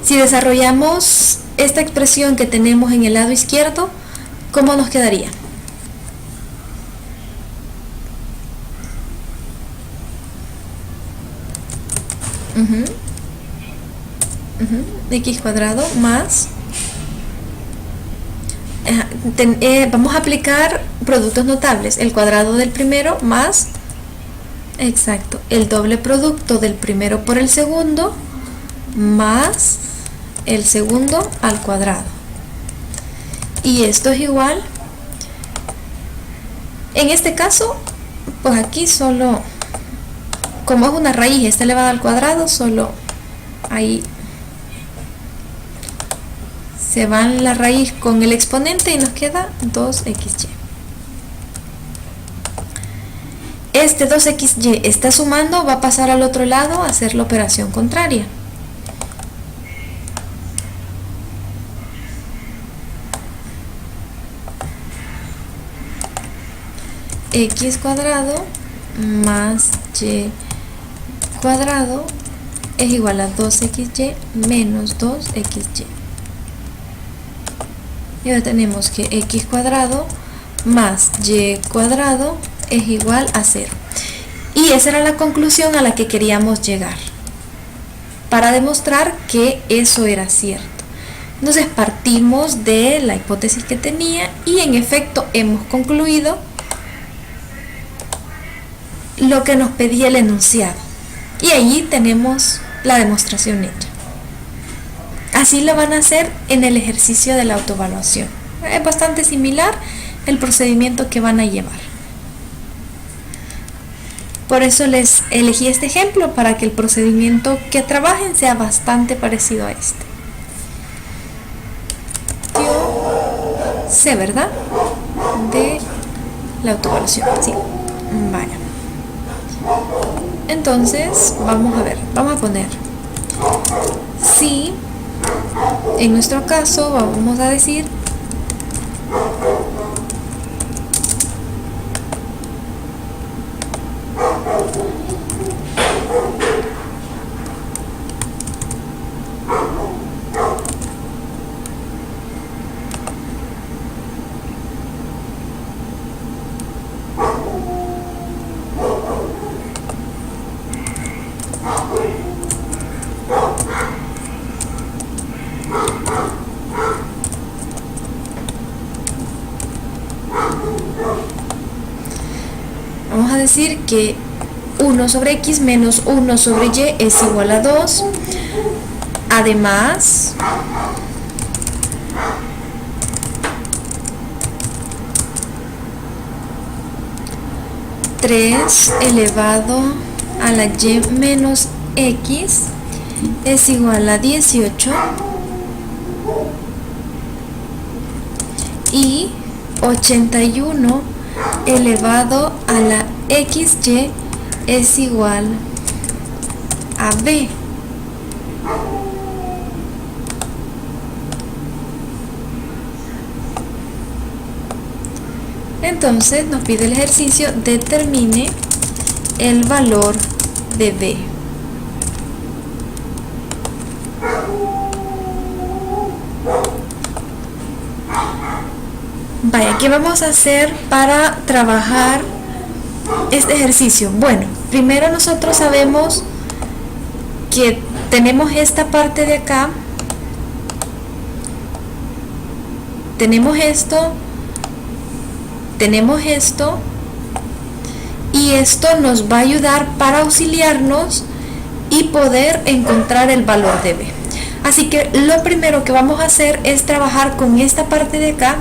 Si desarrollamos esta expresión que tenemos en el lado izquierdo, ¿cómo nos quedaría? X cuadrado más vamos a aplicar productos notables, el cuadrado del primero más el doble producto del primero por el segundo más el segundo al cuadrado, y esto es igual, en este caso pues aquí solo, como es una raíz, está elevada al cuadrado, solo ahí se va la raíz con el exponente y nos queda 2xy. Este 2xy está sumando, va a pasar al otro lado a hacer la operación contraria. X cuadrado más y cuadrado es igual a 2xy menos 2xy. Y ahora tenemos que x cuadrado más y cuadrado es igual a 0. Y esa era la conclusión a la que queríamos llegar, para demostrar que eso era cierto. Entonces partimos de la hipótesis que tenía y en efecto hemos concluido lo que nos pedía el enunciado. Y allí tenemos la demostración hecha. Así lo van a hacer en el ejercicio de la autoevaluación. Es bastante similar el procedimiento que van a llevar. Por eso les elegí este ejemplo, para que el procedimiento que trabajen sea bastante parecido a este. C, ¿verdad? De la autoevaluación, sí. Vaya. Entonces, vamos a ver, vamos a poner si, en nuestro caso, vamos a decir Vamos a decir que 1 sobre x menos 1 sobre y es igual a 2. Además, tres elevado a la y menos x es igual a 18 y 81 elevado a la xy es igual a b. Entonces nos pide el ejercicio, determine el valor de b. Vaya, ¿qué vamos a hacer para trabajar este ejercicio? Bueno, primero nosotros sabemos que tenemos esta parte de acá, tenemos esto, y esto nos va a ayudar para auxiliarnos y poder encontrar el valor de b. Así que lo primero que vamos a hacer es trabajar con esta parte de acá.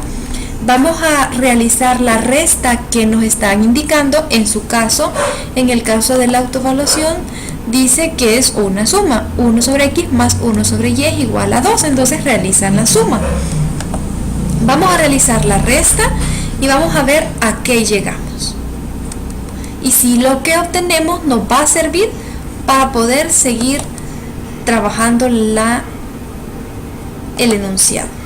Vamos a realizar la resta que nos están indicando. En su caso, en el caso de la autoevaluación, dice que es una suma. 1 sobre x más 1 sobre y es igual a 2. Entonces realizan la suma. Vamos a realizar la resta y vamos a ver a qué llegamos. Y si lo que obtenemos nos va a servir para poder seguir trabajando el enunciado.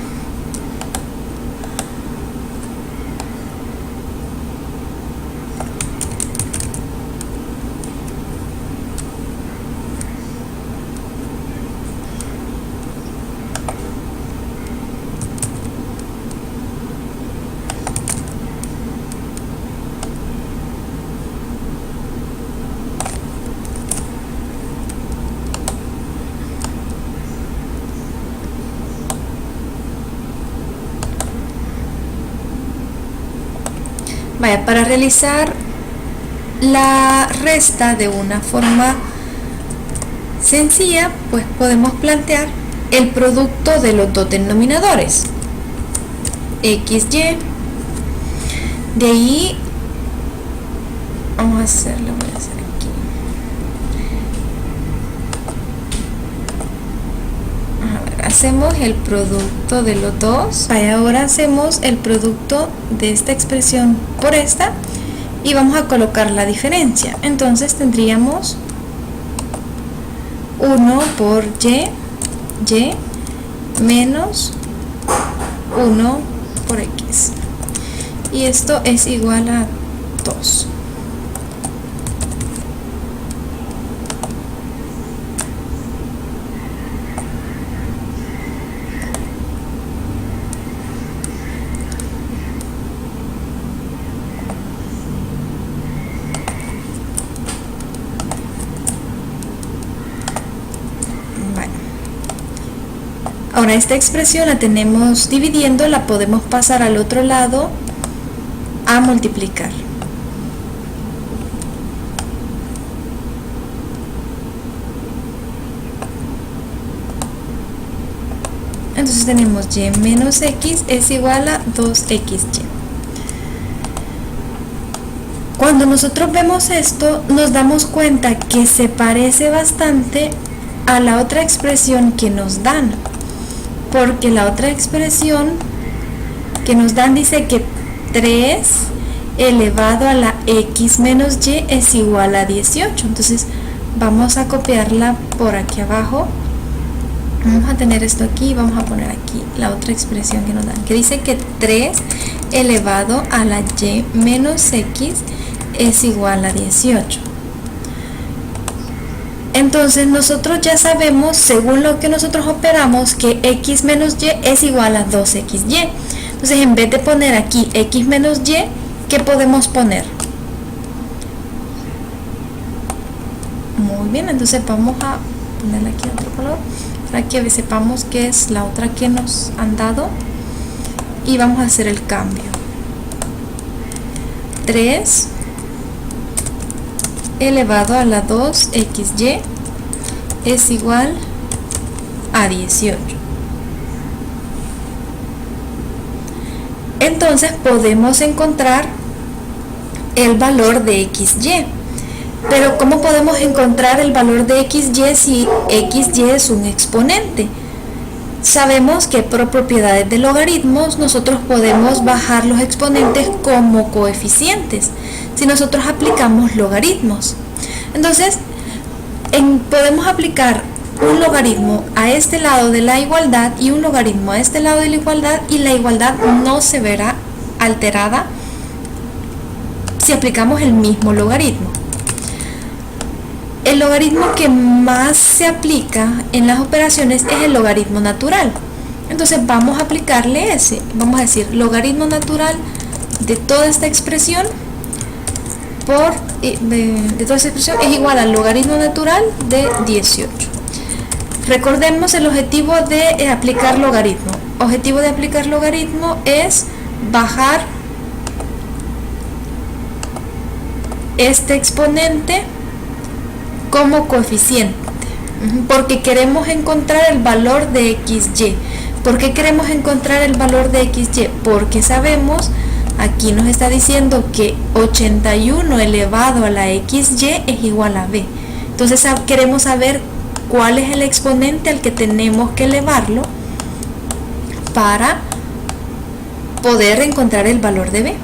Vaya, para realizar la resta de una forma sencilla, pues podemos plantear el producto de los dos denominadores, xy. De ahí vamos a hacerlo, voy a hacer aquí. A ver, hacemos el producto de los dos. Vaya, ahora hacemos el producto de esta expresión por esta y vamos a colocar la diferencia. Entonces tendríamos 1 por y menos 1 por x, y esto es igual a 2. Ahora esta expresión la tenemos dividiendo, la podemos pasar al otro lado a multiplicar. Entonces tenemos y menos x es igual a 2xy. Cuando nosotros vemos esto, nos damos cuenta que se parece bastante a la otra expresión que nos dan. Porque la otra expresión que nos dan dice que 3 elevado a la x menos y es igual a 18. Entonces vamos a copiarla por aquí abajo. Vamos a tener esto aquí y vamos a poner aquí la otra expresión que nos dan, que dice que 3 elevado a la y menos x es igual a 18. Entonces nosotros ya sabemos, según lo que nosotros operamos, que x menos y es igual a 2xy. Entonces en vez de poner aquí x menos y, ¿qué podemos poner? Muy bien, entonces vamos a ponerle aquí otro color para que sepamos qué es la otra que nos han dado y vamos a hacer el cambio. 3 elevado a la 2xy es igual a 18. Entonces podemos encontrar el valor de xy. Pero ¿cómo podemos encontrar el valor de xy si xy es un exponente? Sabemos que por propiedades de logaritmos nosotros podemos bajar los exponentes como coeficientes si nosotros aplicamos logaritmos. Entonces, podemos aplicar un logaritmo a este lado de la igualdad y un logaritmo a este lado de la igualdad, y la igualdad no se verá alterada si aplicamos el mismo logaritmo. El logaritmo que más se aplica en las operaciones es el logaritmo natural. Entonces vamos a aplicarle ese. Vamos a decir logaritmo natural de toda esta expresión de toda esta expresión es igual al logaritmo natural de 18. Recordemos el objetivo de aplicar logaritmo. Objetivo de aplicar logaritmo es bajar este exponente como coeficiente, porque queremos encontrar el valor de xy. ¿Por qué queremos encontrar el valor de xy? Porque sabemos, aquí nos está diciendo que 81 elevado a la xy es igual a b. Entonces queremos saber cuál es el exponente al que tenemos que elevarlo para poder encontrar el valor de b.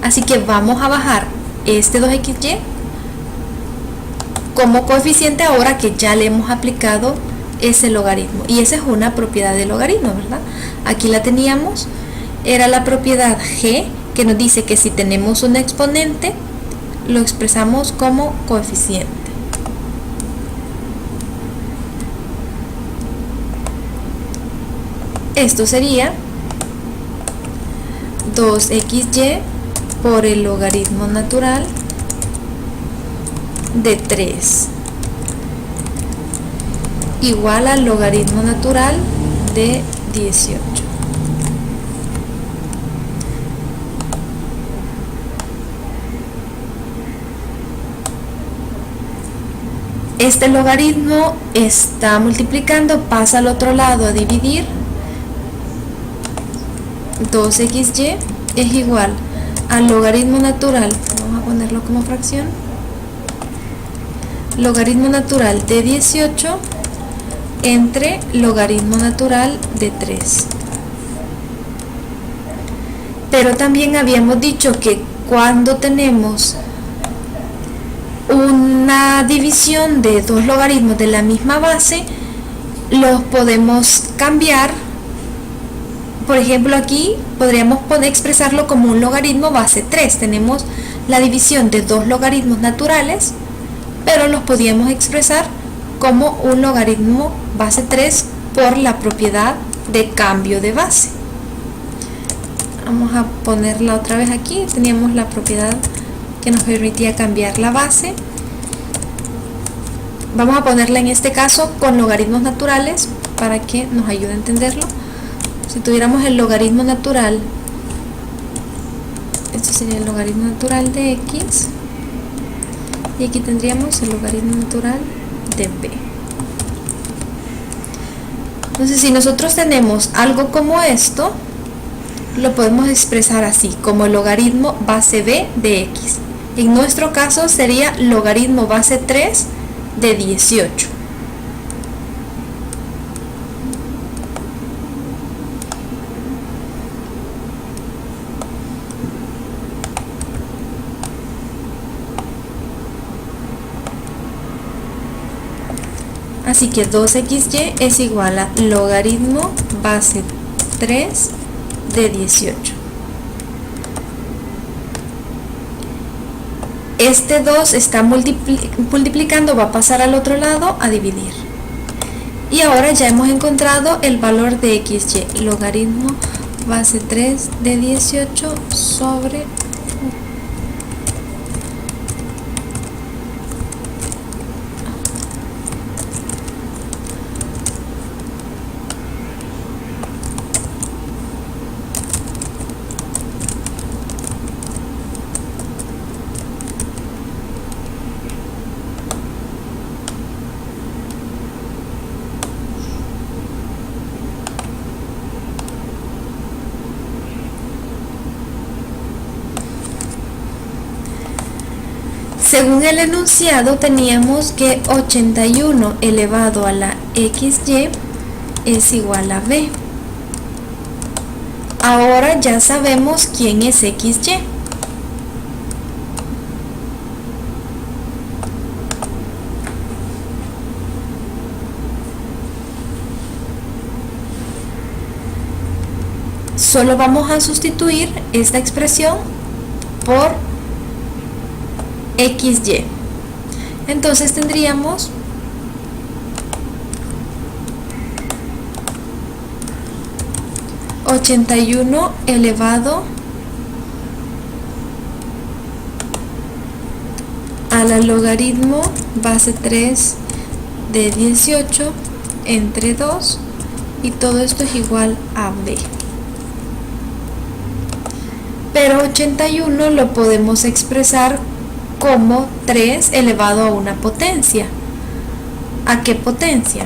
Así que vamos a bajar este 2xy como coeficiente ahora que ya le hemos aplicado ese logaritmo. Y esa es una propiedad del logaritmo, ¿verdad? Aquí la teníamos, era la propiedad g, que nos dice que si tenemos un exponente lo expresamos como coeficiente. Esto sería 2xy por el logaritmo natural de 3 igual al logaritmo natural de 18. Este logaritmo está multiplicando, pasa al otro lado a dividir. 2xy es igual al logaritmo natural, vamos a ponerlo como fracción, logaritmo natural de 18 entre logaritmo natural de 3. Pero también habíamos dicho que cuando tenemos una división de dos logaritmos de la misma base, los podemos cambiar. Por ejemplo, aquí podríamos expresarlo como un logaritmo base 3. Tenemos la división de dos logaritmos naturales, pero los podríamos expresar como un logaritmo base 3 por la propiedad de cambio de base. Vamos a ponerla otra vez aquí. Teníamos la propiedad que nos permitía cambiar la base. Vamos a ponerla en este caso con logaritmos naturales para que nos ayude a entenderlo. Si tuviéramos el logaritmo natural, este sería el logaritmo natural de x, y aquí tendríamos el logaritmo natural de b. Entonces, si nosotros tenemos algo como esto, lo podemos expresar así, como el logaritmo base b de x. En nuestro caso sería logaritmo base 3 de 18. Así que 2xy es igual a logaritmo base 3 de 18. Este 2 está multiplicando, va a pasar al otro lado a dividir. Y ahora ya hemos encontrado el valor de xy, logaritmo base 3 de 18 sobre Según el enunciado teníamos que 81 elevado a la XY es igual a B. Ahora ya sabemos quién es XY. Solo vamos a sustituir esta expresión por XY. Entonces tendríamos (81 elevado a la logaritmo base 3 de 18 entre 2, y todo esto es igual a B. Pero 81 lo podemos expresar como 3 elevado a una potencia. ¿A qué potencia?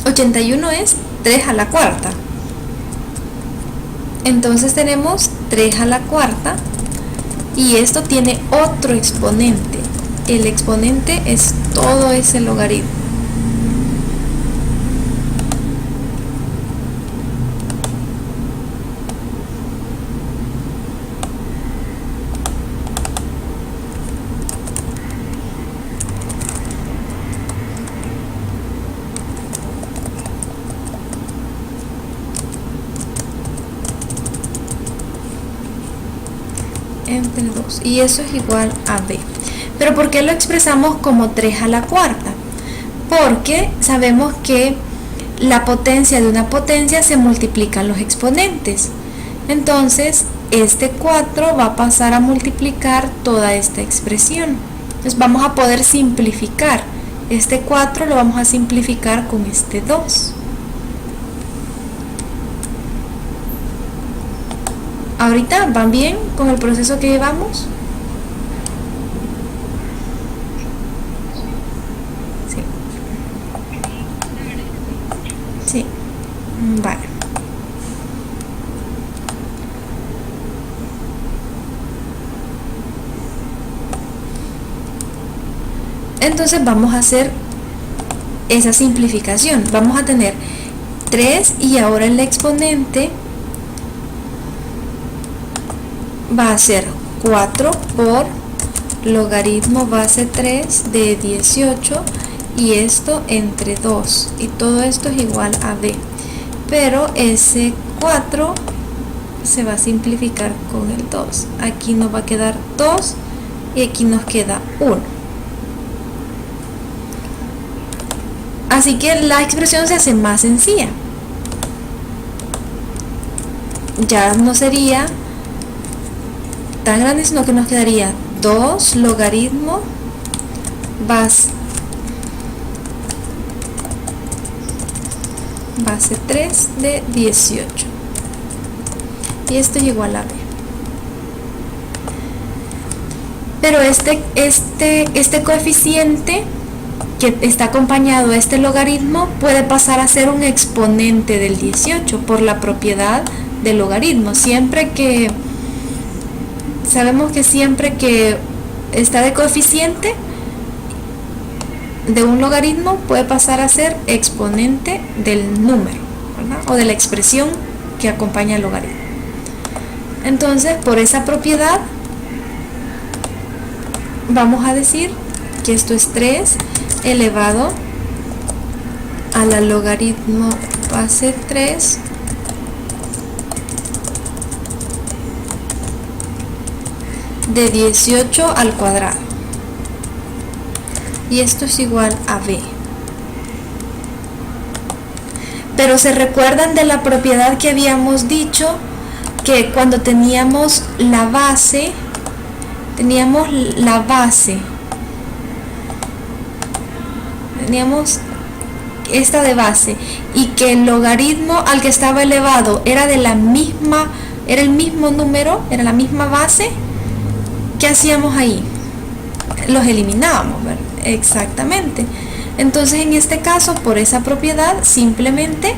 (81 es 3 a la cuarta. Entonces tenemos 3 a la cuarta y esto tiene otro exponente. El exponente es todo ese logaritmo. Entre 2, y eso es igual a B. Pero ¿por qué lo expresamos como 3 a la cuarta? Porque sabemos que la potencia de una potencia se multiplican los exponentes. Entonces este 4 va a pasar a multiplicar toda esta expresión. Entonces vamos a poder simplificar. Este 4 lo vamos a simplificar con este 2. ¿Ahorita van bien con el proceso que llevamos? Sí. Sí. Vale. Entonces vamos a hacer esa simplificación. Vamos a tener 3 y ahora el exponente va a ser 4 por logaritmo base 3 de 18, y esto entre 2, y todo esto es igual a B. Pero ese 4 se va a simplificar con el 2. Aquí nos va a quedar 2 y aquí nos queda 1. Así que la expresión se hace más sencilla. Ya no sería tan grande, sino que nos quedaría 2 logaritmo base 3 de 18, y esto es igual a B. Pero este coeficiente que está acompañado de este logaritmo puede pasar a ser un exponente del 18 por la propiedad del logaritmo. Sabemos que siempre que está de coeficiente de un logaritmo puede pasar a ser exponente del número, ¿verdad? O de la expresión que acompaña el logaritmo. Entonces, por esa propiedad vamos a decir que esto es 3 elevado a la logaritmo base 3 de 18 al cuadrado, y esto es igual a B. Pero se recuerdan de la propiedad que habíamos dicho, que cuando teníamos la base teníamos esta de base, y que el logaritmo al que estaba elevado era el mismo número, era la misma base. ¿Qué hacíamos ahí? Los eliminábamos, ¿verdad? Exactamente. Entonces en este caso, por esa propiedad, simplemente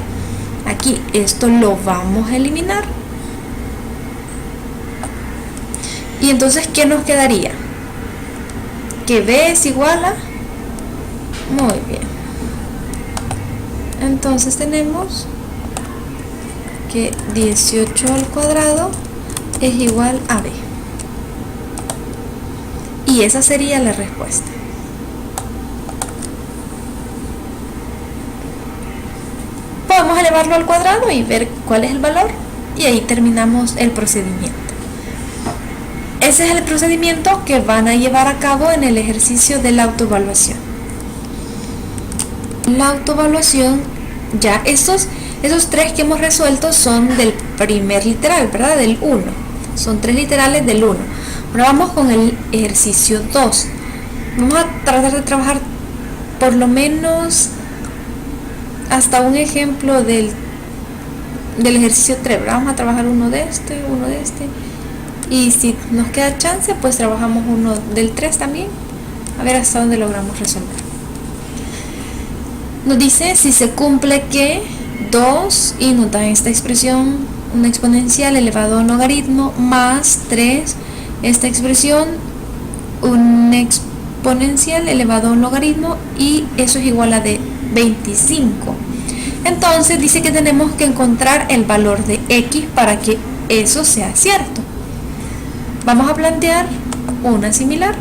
aquí esto lo vamos a eliminar. Y entonces, ¿qué nos quedaría? Que b es igual a... Muy bien. Entonces tenemos que 18 al cuadrado es igual a b. Y esa sería la respuesta. Podemos elevarlo al cuadrado y ver cuál es el valor, y ahí terminamos el procedimiento. Ese es el procedimiento que van a llevar a cabo en el ejercicio de la autoevaluación. La autoevaluación, ya esos tres que hemos resuelto son del primer literal, ¿verdad? Del 1. Son 3 literales del 1. Ahora vamos con el ejercicio 2. Vamos a tratar de trabajar por lo menos hasta un ejemplo del ejercicio 3, ¿verdad? Vamos a trabajar uno de este, y si nos queda chance, pues trabajamos uno del 3 también, a ver hasta dónde logramos resolver. Nos dice si se cumple que 2, y nos da esta expresión, una exponencial elevado a un logaritmo, más 3, esta expresión, un exponencial elevado a un logaritmo, y eso es igual a de 25. Entonces dice que tenemos que encontrar el valor de x para que eso sea cierto. Vamos a plantear una similar.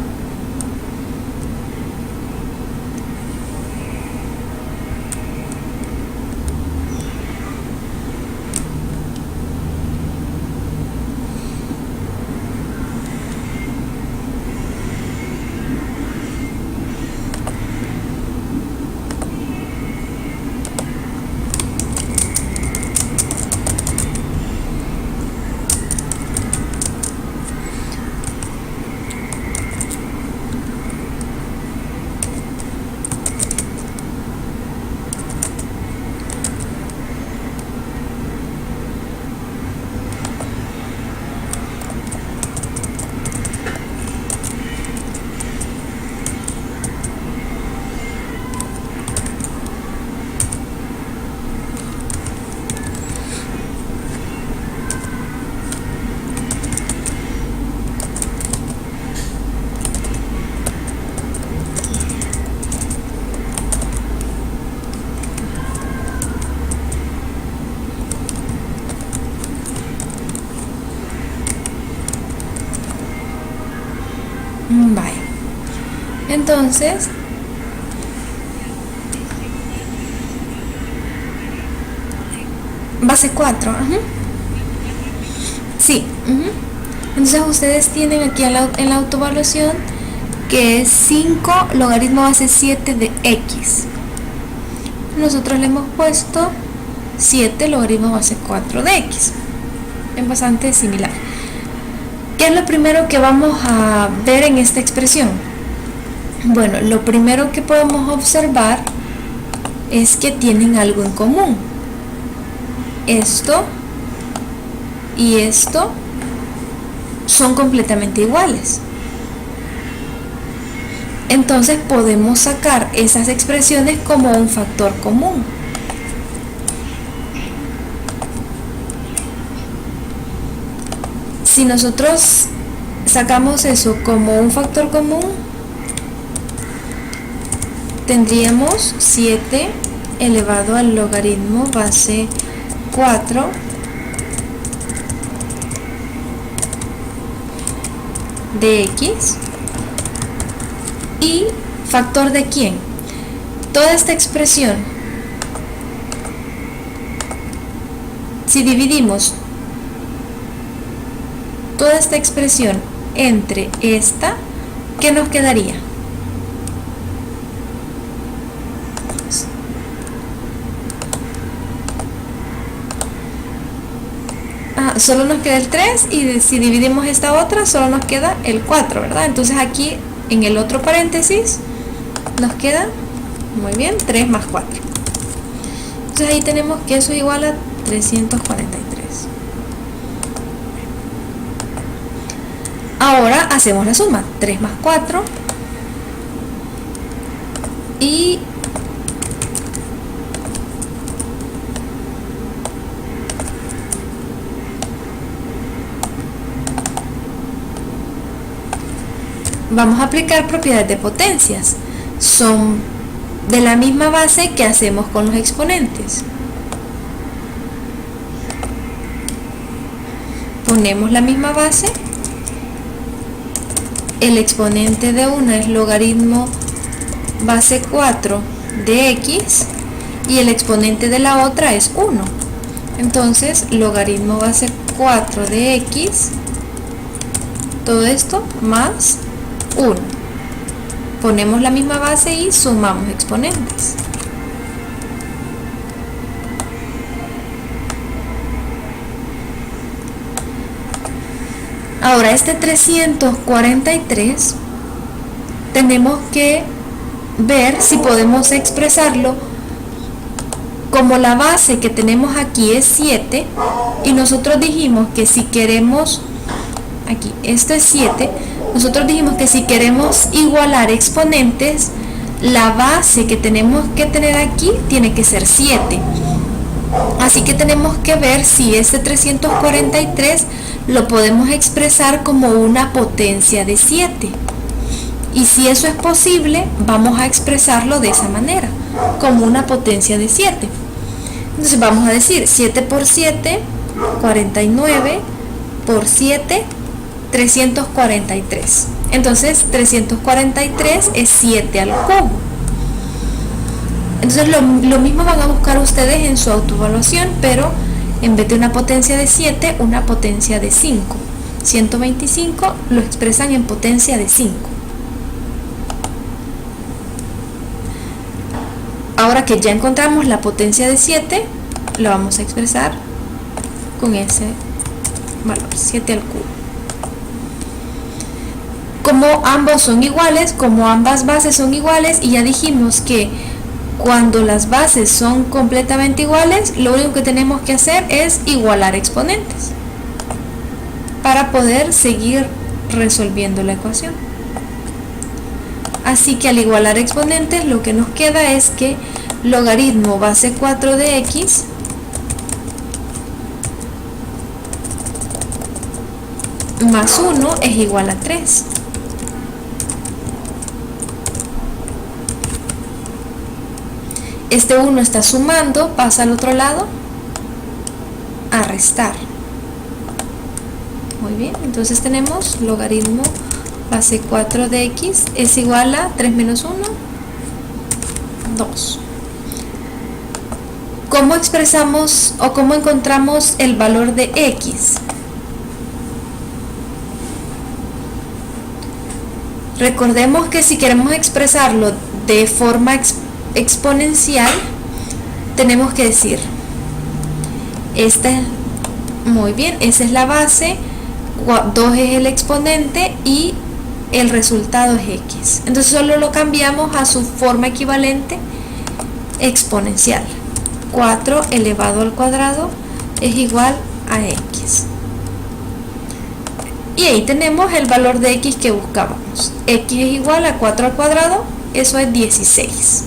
Vale. Entonces, base 4. Sí. Entonces ustedes tienen aquí en la autoevaluación que es 5 logaritmo base 7 de x. Nosotros le hemos puesto 7 logaritmo base 4 de x. Es bastante similar. ¿Qué es lo primero que vamos a ver en esta expresión? Bueno, lo primero que podemos observar es que tienen algo en común. Esto y esto son completamente iguales. Entonces podemos sacar esas expresiones como un factor común. Si nosotros sacamos eso como un factor común, tendríamos 7 elevado al logaritmo base 4 de x. ¿Y factor de quién? Toda esta expresión, si dividimos toda esta expresión entre esta, ¿qué nos quedaría? Solo nos queda el 3, y si dividimos esta otra, solo nos queda el 4, ¿verdad? Entonces aquí en el otro paréntesis nos queda, muy bien, 3 más 4. Entonces ahí tenemos que eso es igual a 343. Ahora hacemos la suma, 3 más 4 y vamos a aplicar propiedades de potencias. Son de la misma base que hacemos con los exponentes. Ponemos la misma base. El exponente de una es logaritmo base 4 de x y el exponente de la otra es 1. Entonces, logaritmo base 4 de x, todo esto más 1. Ponemos la misma base y sumamos exponentes. Ahora este 343 tenemos que ver si podemos expresarlo como la base que tenemos aquí es 7 y nosotros dijimos que si queremos, aquí esto es 7, nosotros dijimos que si queremos igualar exponentes, la base que tenemos que tener aquí tiene que ser 7. Así que tenemos que ver si este 343 lo podemos expresar como una potencia de 7. Y si eso es posible, vamos a expresarlo de esa manera, como una potencia de 7. Entonces vamos a decir 7 por 7, 49, por 7, 343. Entonces 343 es 7 al cubo. Entonces lo mismo van a buscar ustedes en su autoevaluación, pero en vez de una potencia de 7, una potencia de 5. 125 lo expresan en potencia de 5. Ahora que ya encontramos la potencia de 7, lo vamos a expresar con ese valor, 7 al cubo. Como ambos son iguales, como ambas bases son iguales, y ya dijimos que cuando las bases son completamente iguales, lo único que tenemos que hacer es igualar exponentes para poder seguir resolviendo la ecuación. Así que al igualar exponentes, lo que nos queda es que logaritmo base 4 de x más 1 es igual a 3. Este 1 está sumando, pasa al otro lado a restar. Muy bien, entonces tenemos logaritmo base 4 de x es igual a 3 menos 1, 2. ¿Cómo expresamos o cómo encontramos el valor de x? Recordemos que si queremos expresarlo de forma exponencial, tenemos que decir, muy bien, esa es la base, 2 es el exponente y el resultado es x. Entonces solo lo cambiamos a su forma equivalente exponencial. 4 elevado al cuadrado es igual a x. Y ahí tenemos el valor de x que buscábamos. X es igual a 4 al cuadrado, eso es 16.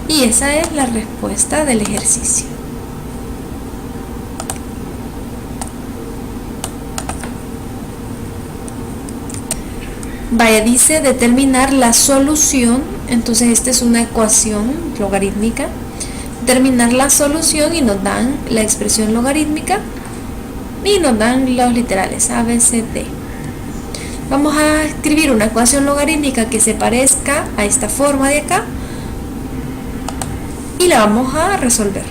Y esa es la respuesta del ejercicio. Vaya, dice determinar la solución. Entonces esta es una ecuación logarítmica. Determinar la solución y nos dan la expresión logarítmica y nos dan los literales A, B, C, D. Vamos a escribir una ecuación logarítmica que se parezca a esta forma de acá y la vamos a resolver.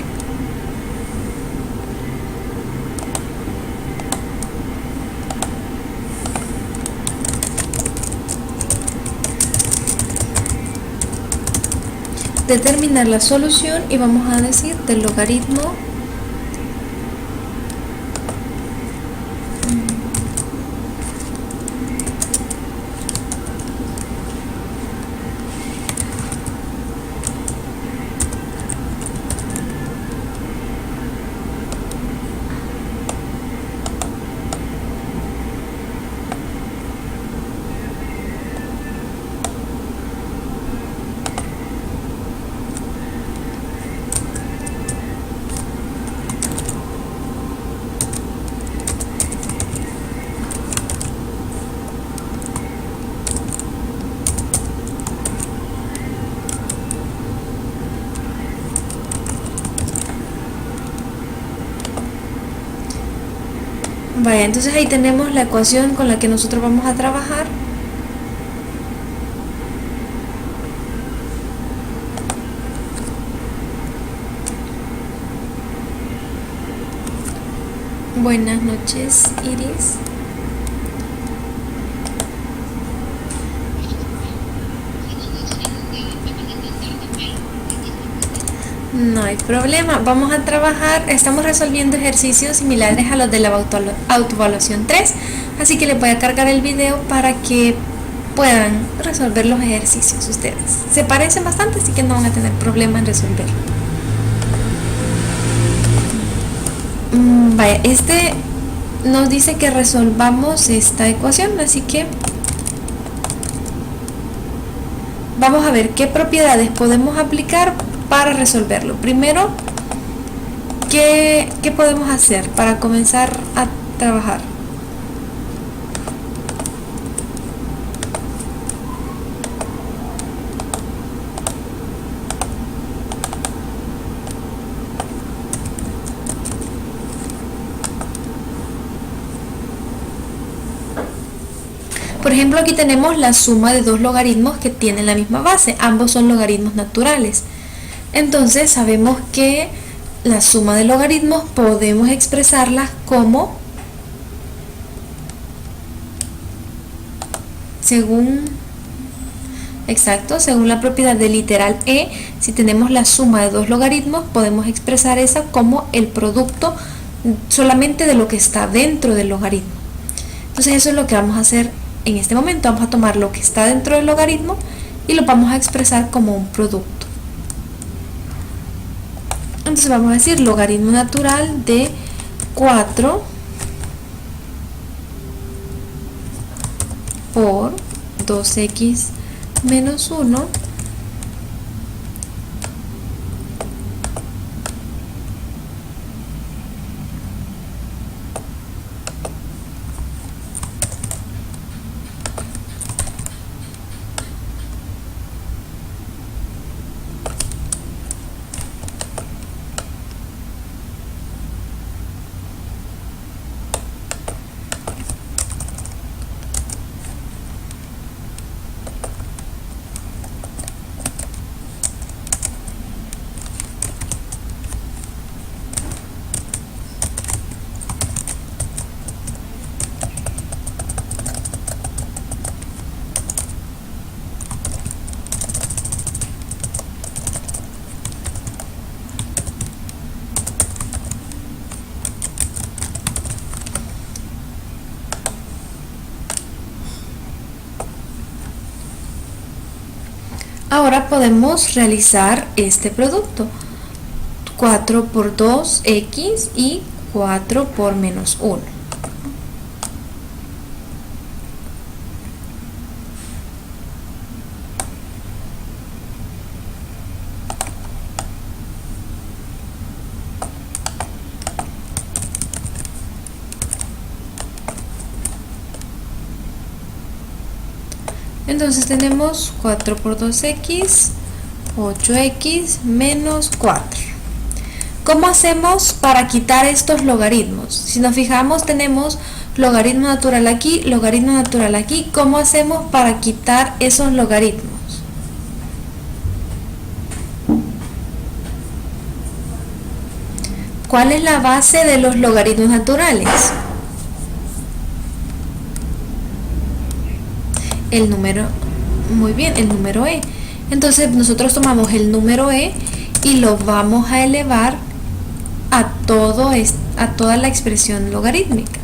Determinar la solución y vamos a decir del logaritmo Vaya, entonces ahí tenemos la ecuación con la que nosotros vamos a trabajar. Buenas noches, Iris. No hay problema, vamos a trabajar, estamos resolviendo ejercicios similares a los de la autoevaluación 3, así que les voy a cargar el video para que puedan resolver los ejercicios ustedes. Se parecen bastante, así que no van a tener problema en resolverlo. Vaya, este nos dice que resolvamos esta ecuación, así que vamos a ver qué propiedades podemos aplicar para resolverlo. Primero, ¿qué podemos hacer para comenzar a trabajar? Por ejemplo, aquí tenemos la suma de dos logaritmos que tienen la misma base, ambos son logaritmos naturales. Entonces sabemos que la suma de logaritmos podemos expresarla como, según la propiedad del literal E, si tenemos la suma de dos logaritmos podemos expresar esa como el producto solamente de lo que está dentro del logaritmo. Entonces eso es lo que vamos a hacer en este momento. Vamos a tomar lo que está dentro del logaritmo y lo vamos a expresar como un producto. Entonces vamos a decir logaritmo natural de 4 por 2x menos 1 Ahora podemos realizar este producto, 4 por 2x y 4 por menos 1. Entonces tenemos 4 por 2x, 8x menos 4. ¿Cómo hacemos para quitar estos logaritmos? Si nos fijamos tenemos logaritmo natural aquí, logaritmo natural aquí. ¿Cómo hacemos para quitar esos logaritmos? ¿Cuál es la base de los logaritmos naturales? El número, muy bien, el número e. Entonces nosotros tomamos el número e y lo vamos a elevar a toda la expresión logarítmica.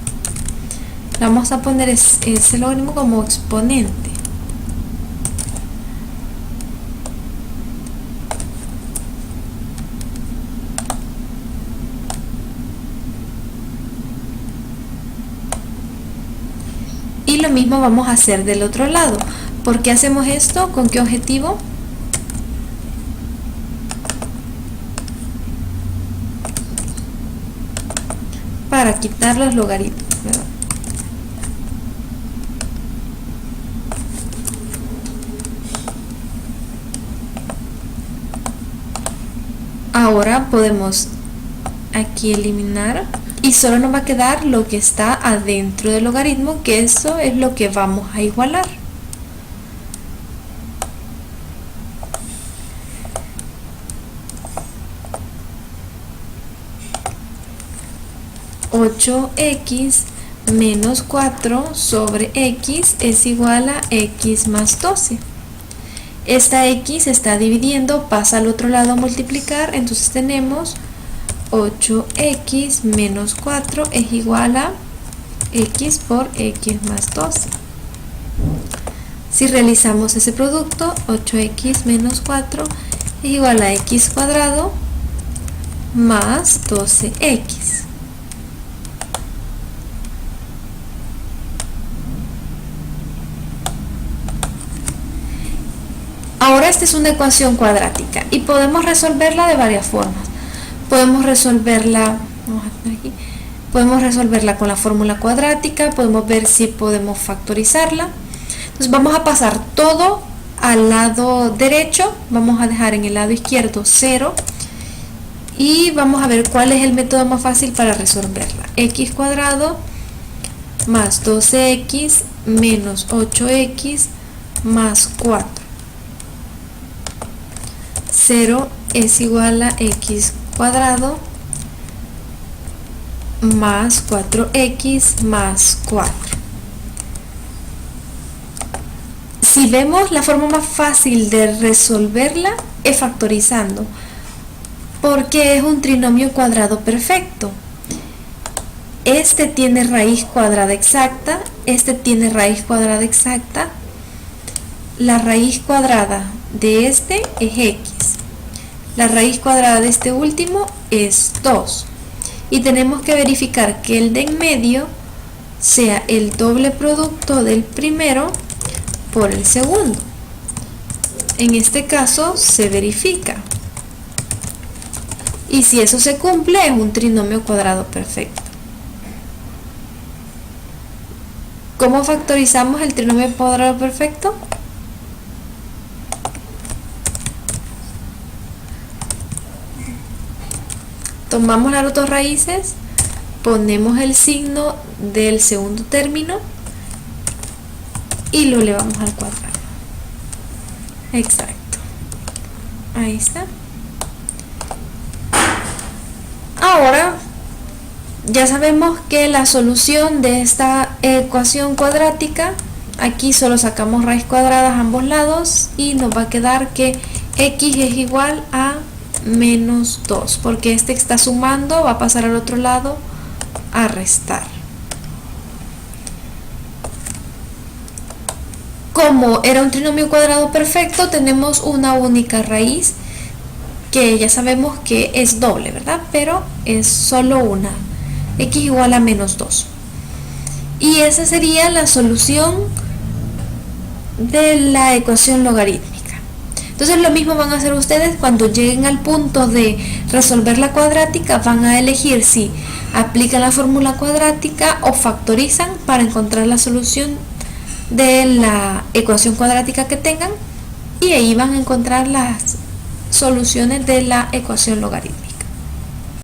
Vamos a poner ese logaritmo como exponente. Y lo mismo vamos a hacer del otro lado. ¿Por qué hacemos esto? ¿Con qué objetivo? Para quitar los logaritmos, ¿verdad? Ahora podemos aquí eliminar y solo nos va a quedar lo que está adentro del logaritmo, que eso es lo que vamos a igualar. (8x menos 4 sobre x es igual a x más 12). Esta x se está dividiendo, pasa al otro lado a multiplicar, entonces tenemos 8x menos 4 es igual a x por x más 12. Si realizamos ese producto, 8x menos 4 es igual a x cuadrado más 12x. Ahora esta es una ecuación cuadrática y podemos resolverla de varias formas. Podemos resolverla con la fórmula cuadrática, podemos ver si podemos factorizarla. Entonces vamos a pasar todo al lado derecho, vamos a dejar en el lado izquierdo 0 y vamos a ver cuál es el método más fácil para resolverla. X cuadrado más 12x menos 8x más 4. 0 es igual a x cuadrado más 4x más 4. Si vemos, la forma más fácil de resolverla es factorizando, porque es un trinomio cuadrado perfecto. Este tiene raíz cuadrada exacta, este tiene raíz cuadrada exacta. La raíz cuadrada de este es x. La raíz cuadrada de este último es 2. Y tenemos que verificar que el de en medio sea el doble producto del primero por el segundo. En este caso se verifica. Y si eso se cumple, es un trinomio cuadrado perfecto. ¿Cómo factorizamos el trinomio cuadrado perfecto? Tomamos las dos raíces, ponemos el signo del segundo término y lo elevamos al cuadrado. Exacto. Ahí está. Ahora ya sabemos que la solución de esta ecuación cuadrática, aquí solo sacamos raíz cuadrada a ambos lados y nos va a quedar que x es igual a menos 2, porque este está sumando, va a pasar al otro lado a restar. Como era un trinomio cuadrado perfecto, tenemos una única raíz que ya sabemos que es doble, ¿verdad? Pero es solo una, x igual a menos 2. Y esa sería la solución de la ecuación logarítmica. Entonces lo mismo van a hacer ustedes cuando lleguen al punto de resolver la cuadrática, van a elegir si aplican la fórmula cuadrática o factorizan para encontrar la solución de la ecuación cuadrática que tengan, y ahí van a encontrar las soluciones de la ecuación logarítmica.